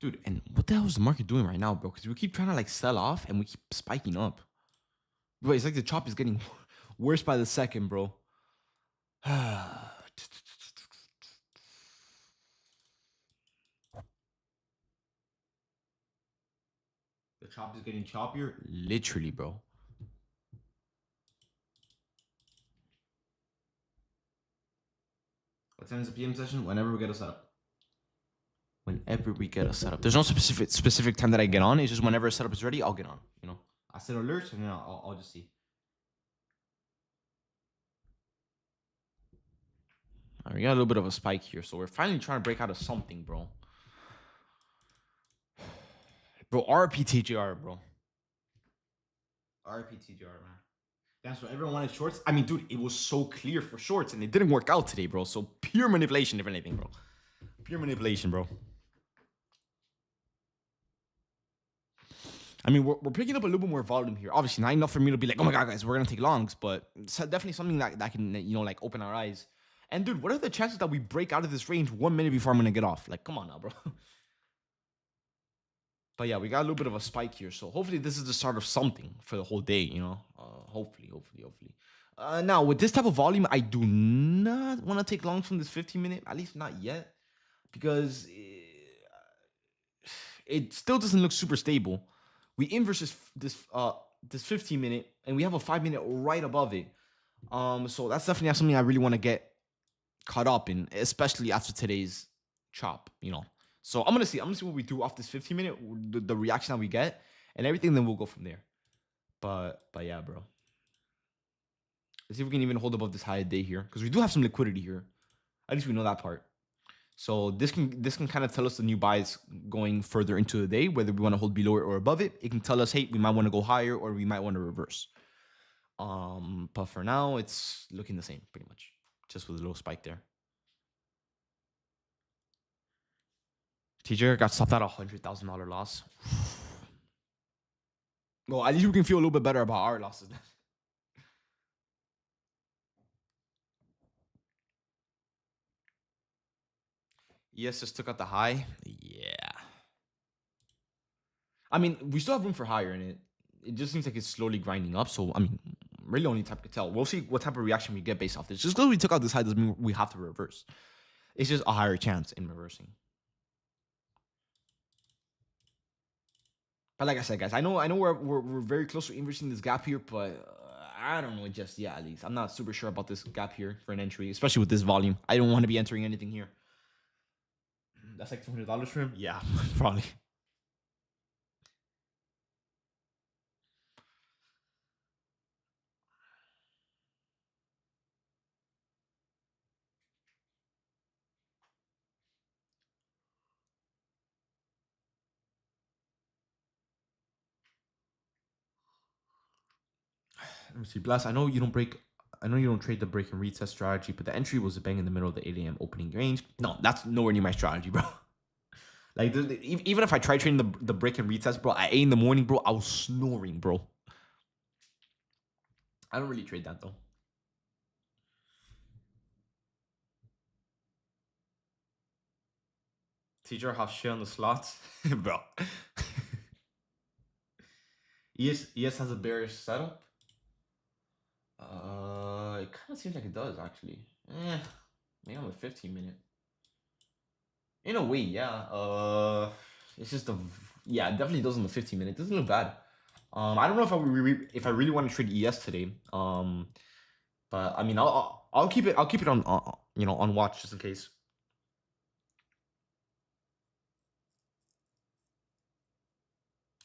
Dude, and what the hell is the market doing right now, bro? Because we keep trying to like sell off and we keep spiking up. Bro, it's like the chop is getting worse by the second, bro. The chop is getting choppier, literally, bro. What time is the PM session? Whenever we get a setup. Whenever we get a setup. There's no specific time that I get on. It's just whenever a setup is ready, I'll get on. I set alerts and then I'll just see. All right, we got a little bit of a spike here, so we're finally trying to break out of something, bro. Bro, RPTGR, bro. RPTGR, man. That's what everyone wanted shorts. I mean, dude, it was so clear for shorts, and it didn't work out today, bro. So pure manipulation, if anything, bro. Pure manipulation, bro. I mean, we're picking up a little bit more volume here. Obviously, not enough for me to be like, oh my god, guys, we're gonna take longs, but it's definitely something that can like open our eyes. And dude, what are the chances that we break out of this range 1 minute before I'm gonna get off? Like, come on now, bro. But yeah, we got a little bit of a spike here, so hopefully this is the start of something for the whole day. Hopefully. Now with this type of volume, I do not want to take longs from this 15-minute, at least not yet, because it still doesn't look super stable. We inverse this 15-minute, and we have a 5-minute right above it. So that's definitely not something I really want to get caught up in, especially after today's chop. So I'm gonna see what we do off this 15-minute, the reaction that we get, and everything. Then we'll go from there. But yeah, bro. Let's see if we can even hold above this high day here, because we do have some liquidity here. At least we know that part. So this can kind of tell us the new buys going further into the day, whether we want to hold below it or above it. It can tell us, hey, we might want to go higher or we might want to reverse. But for now, it's looking the same pretty much, just with a little spike there. TJ got stopped at $100,000 loss. Well, at least we can feel a little bit better about our losses. Yes, just took out the high. Yeah. I mean, we still have room for higher in it. It just seems like it's slowly grinding up. So, I mean, really only type could tell. We'll see what type of reaction we get based off this. Just because we took out this high doesn't mean we have to reverse. It's just a higher chance in reversing. But like I said, guys, I know we're very close to inversing this gap here, but I don't know just yet. At least I'm not super sure about this gap here for an entry, especially with this volume. I don't want to be entering anything here. That's like $200 for him. Yeah, probably. Let me see. Blast. I know you don't trade the break and retest strategy, but the entry was a bang in the middle of the 8 a.m. opening range. No, that's nowhere near my strategy, bro. Like, even if I try trading the break and retest, bro, at 8 in the morning, bro, I was snoring, bro. I don't really trade that, though. Teacher have shit on the slots, bro. ES has a bearish setup. It kind of seems like it does, actually. Maybe on the 15-minute. In a way, yeah. It's just it definitely does on the 15-minute. It doesn't look bad. I don't know if I really want to trade ES today. But I mean, I'll keep it on on watch just in case.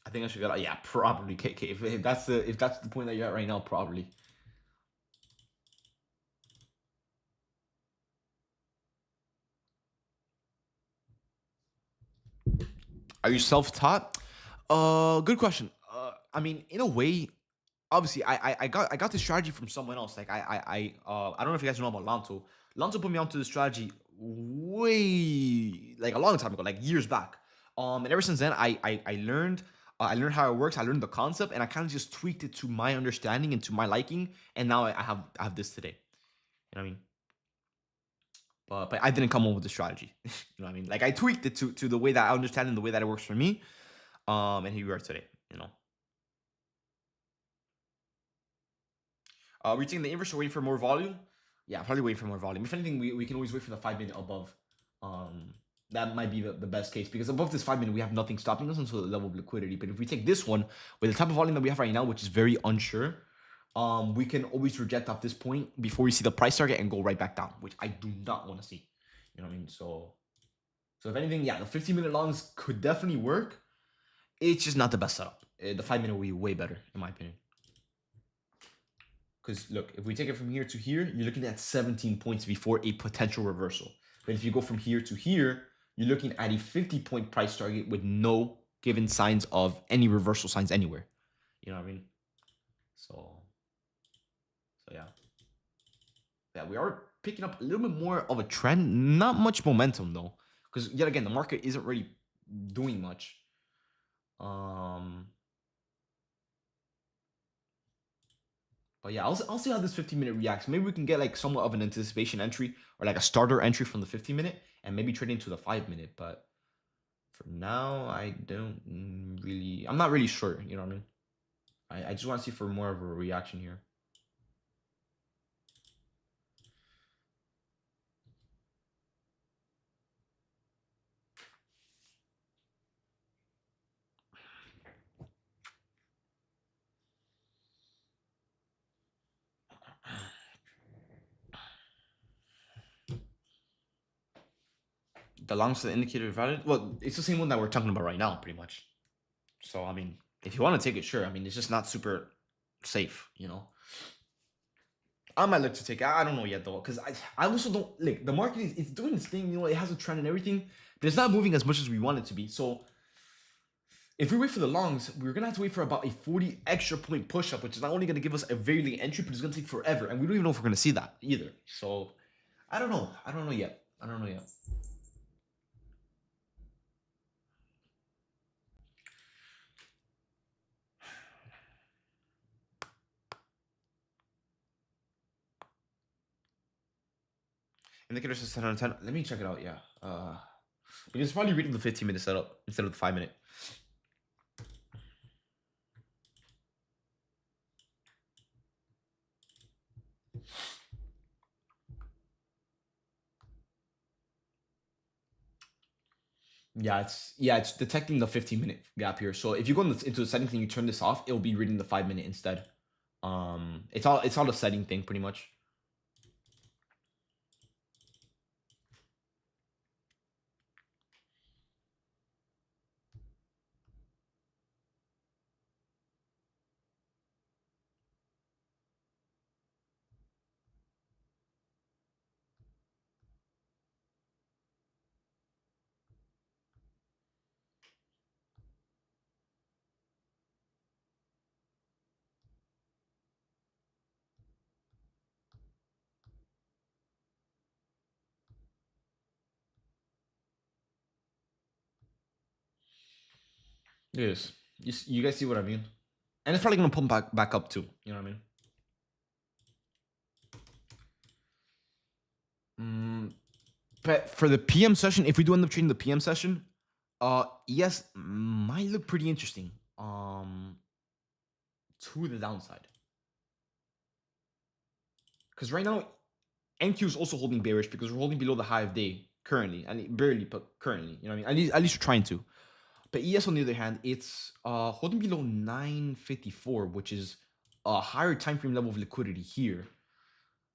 I think I should get. Yeah, probably. KK. If that's the point that you're at right now, probably. Are you self-taught? Good question. I mean, in a way, obviously, I got the strategy from someone else. Like I don't know if you guys know about Lanto. Lanto put me onto the strategy way like a long time ago, like years back. And ever since then, I learned how it works. I learned the concept, and I kind of just tweaked it to my understanding and to my liking. And now I have this today. You know what I mean? But I didn't come up with the strategy. You know what I mean? Like I tweaked it to the way that I understand and the way that it works for me. And here we are today. You know. We're taking the inverse or waiting for more volume. Yeah, probably waiting for more volume. If anything, we can always wait for the 5 minute above. That might be the best case because above this 5 minute, we have nothing stopping us until the level of liquidity. But if we take this one with the type of volume that we have right now, which is very unsure, we can always reject off this point before we see the price target and go right back down, which I do not want to see. You know what I mean? So if anything, yeah, the 15-minute longs could definitely work. It's just not the best setup. The 5 minute will be way better, in my opinion. Because look, if we take it from here to here, you're looking at 17 points before a potential reversal. But if you go from here to here, you're looking at a 50-point price target with no given signs of any reversal signs anywhere. You know what I mean? So yeah. Yeah, we are picking up a little bit more of a trend. Not much momentum though. Because yet again, the market isn't really doing much. But yeah, I'll see how this 15-minute reacts. Maybe we can get like somewhat of an anticipation entry or like a starter entry from the 15-minute and maybe trade into the 5 minute. But for now, I'm not really sure. You know what I mean? I just want to see for more of a reaction here. The longest indicator valid? Well, it's the same one that we're talking about right now, pretty much. So I mean, if you want to take it, sure. I mean, it's just not super safe, you know. I might look to take it. I don't know yet though, because I also don't like the market is it's doing its thing, you know, it has a trend and everything, but it's not moving as much as we want it to be. So if we wait for the longs, we're gonna have to wait for about a 40 extra point push up, which is not only gonna give us a very late entry, but it's gonna take forever. And we don't even know if we're gonna see that either. So I don't know. I don't know yet. I don't know yet. Indicators is 10 out of 10. Let me check it out, yeah. Because it's probably reading the 15-minute setup instead of the 5 minute. It's detecting the 15-minute gap here. So if you go into the settings and you turn this off, it'll be reading the 5 minute instead. It's all a setting thing pretty much. Yes. You guys see what I mean? And it's probably gonna pump back up too. You know what I mean? But for the PM session, if we do end up trading the PM session, yes, might look pretty interesting. To the downside, because right now NQ is also holding bearish because we're holding below the high of day currently, and barely, but currently, you know what I mean? At least we're trying to. But ES on the other hand, it's holding below 954, which is a higher time frame level of liquidity here.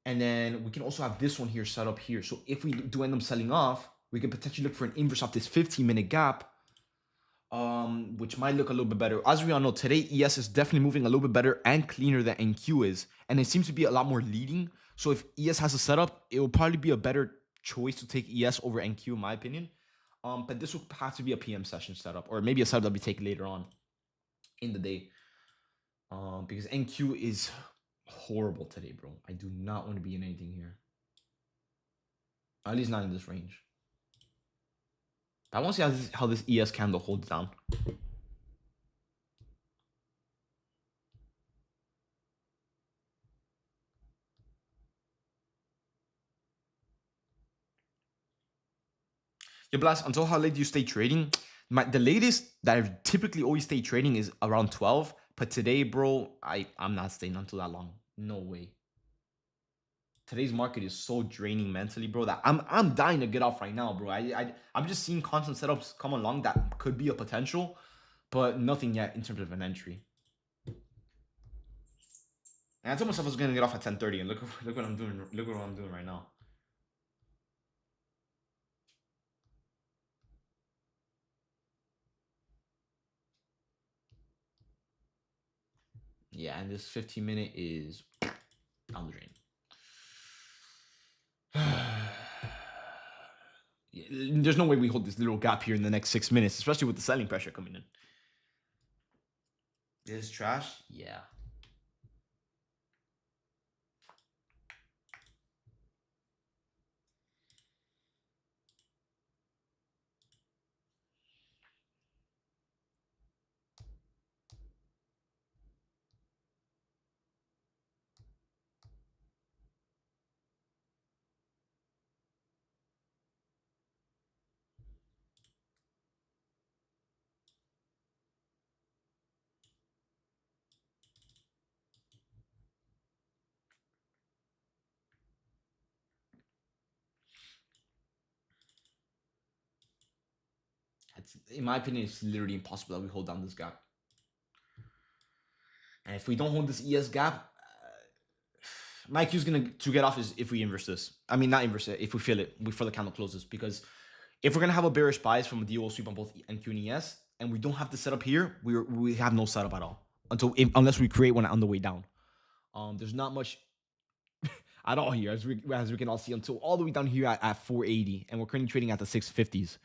And then we can also have this one here set up here. So if we do end up selling off, we can potentially look for an inverse off this 15-minute gap, which might look a little bit better. As we all know, today ES is definitely moving a little bit better and cleaner than NQ is, and it seems to be a lot more leading. So if ES has a setup, it will probably be a better choice to take ES over NQ, in my opinion. But this will have to be a PM session setup, or maybe a setup that we take later on in the day. Because NQ is horrible today, bro. I do not want to be in anything here. At least not in this range. I want to see how this ES candle holds down. Yeah, Blast, until how late do you stay trading? The latest that I typically always stay trading is around 12. But today, bro, I'm not staying until that long. No way. Today's market is so draining mentally, bro, that I'm dying to get off right now, bro. I'm just seeing constant setups come along that could be a potential, but nothing yet in terms of an entry. And I told myself I was gonna get off at 10:30, and look what I'm doing. Look what I'm doing right now. Yeah, and this 15-minute is down the drain. There's no way we hold this little gap here in the next 6 minutes, especially with the selling pressure coming in. This trash? Yeah. In my opinion, it's literally impossible that we hold down this gap. And if we don't hold this ES gap, my Q is gonna to get off is if we inverse this. I mean, not inverse it. If we feel it before the candle closes, because if we're gonna have a bearish bias from a DO sweep on both NQ and ES, and we don't have the setup here, we have no setup at all unless we create one on the way down. There's not much at all here, as we can all see, until all the way down here at 480, and we're currently trading at the 650s.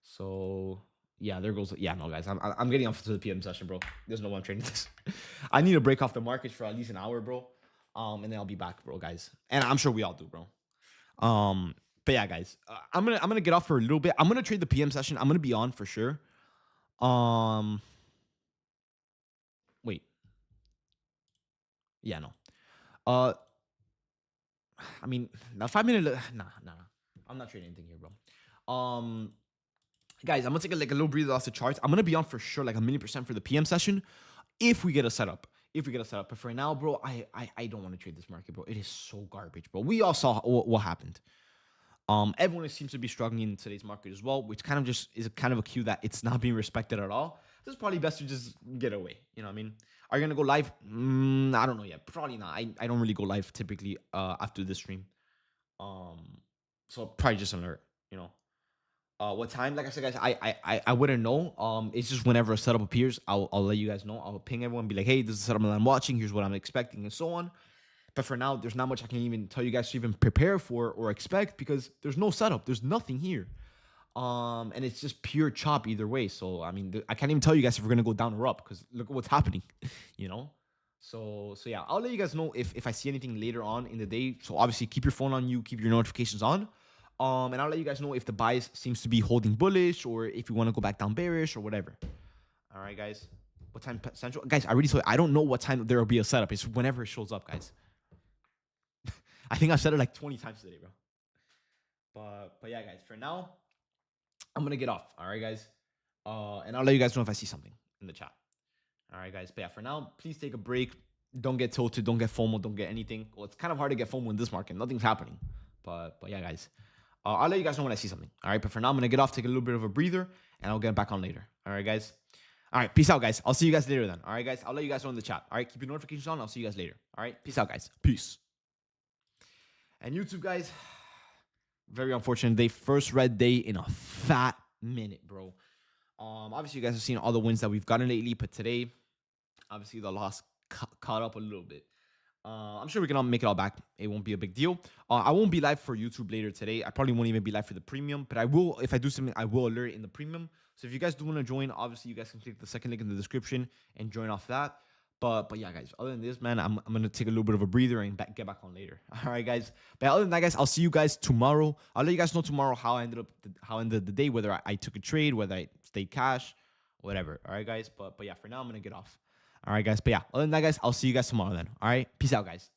So yeah, there goes. Yeah, no, guys, I'm getting off to the PM session, bro. There's no one trading this. I need to break off the market for at least an hour, bro. And then I'll be back, bro, guys. And I'm sure we all do, bro. But yeah, guys, I'm gonna get off for a little bit. I'm gonna trade the PM session. I'm gonna be on for sure. Wait. Yeah, no. I mean, now 5 minute. Nah. I'm not trading anything here, bro. Guys, I'm gonna take a little breather off the charts. I'm gonna be on for sure, like 1,000,000% for the PM session, if we get a setup. But for now, bro, I don't want to trade this market, bro. It is so garbage, bro. We all saw what happened. Everyone seems to be struggling in today's market as well, which kind of just is kind of a cue that it's not being respected at all. This is probably best to just get away. You know what I mean? Are you gonna go live? I don't know yet. Probably not. I don't really go live typically after this stream. So probably just alert. You know. What time? Like I said, guys, I wouldn't know. It's just whenever a setup appears, I'll let you guys know. I'll ping everyone, be like, hey, this is the setup that I'm watching. Here's what I'm expecting, and so on. But for now, there's not much I can even tell you guys to even prepare for or expect because there's no setup. There's nothing here. And it's just pure chop either way. So I mean, I can't even tell you guys if we're gonna go down or up because look at what's happening, you know. So yeah, I'll let you guys know if I see anything later on in the day. So obviously, keep your phone on you, keep your notifications on. And I'll let you guys know if the bias seems to be holding bullish or if you want to go back down bearish or whatever. All right, guys. What time central? Guys, I already told you, I don't know what time there will be a setup. It's whenever it shows up, guys. I think I've said it like 20 times today, bro. But yeah, guys, for now, I'm gonna get off. All right, guys. And I'll let you guys know if I see something in the chat. All right, guys. But yeah, for now, please take a break. Don't get tilted. Don't get FOMO. Don't get anything. Well, it's kind of hard to get FOMO in this market. Nothing's happening. But yeah, guys. I'll let you guys know when I see something. All right. But for now, I'm gonna get off, take a little bit of a breather, and I'll get back on later. All right, guys. All right. Peace out, guys. I'll see you guys later then. All right, guys. I'll let you guys know in the chat. All right. Keep your notifications on. I'll see you guys later. All right. Peace out, guys. Peace. And YouTube, guys, very unfortunate day. First red day in a fat minute, bro. Obviously, you guys have seen all the wins that we've gotten lately, but today, obviously, the loss caught up a little bit. I'm sure we can all make it all back. It won't be a big deal. I won't be live for YouTube later today. I probably won't even be live for the premium, but I will, if I do something, I will alert in the premium. So if you guys do want to join, obviously you guys can click the second link in the description and join off that. But yeah, guys, other than this, man, I'm gonna take a little bit of a breather and get back on later. All right, guys. But other than that, guys, I'll see you guys tomorrow. I'll let you guys know tomorrow how I ended the day, whether I took a trade, whether I stayed cash, whatever. All right, guys. But yeah, for now I'm gonna get off. All right, guys. But yeah, other than that, guys, I'll see you guys tomorrow then. All right, peace out, guys.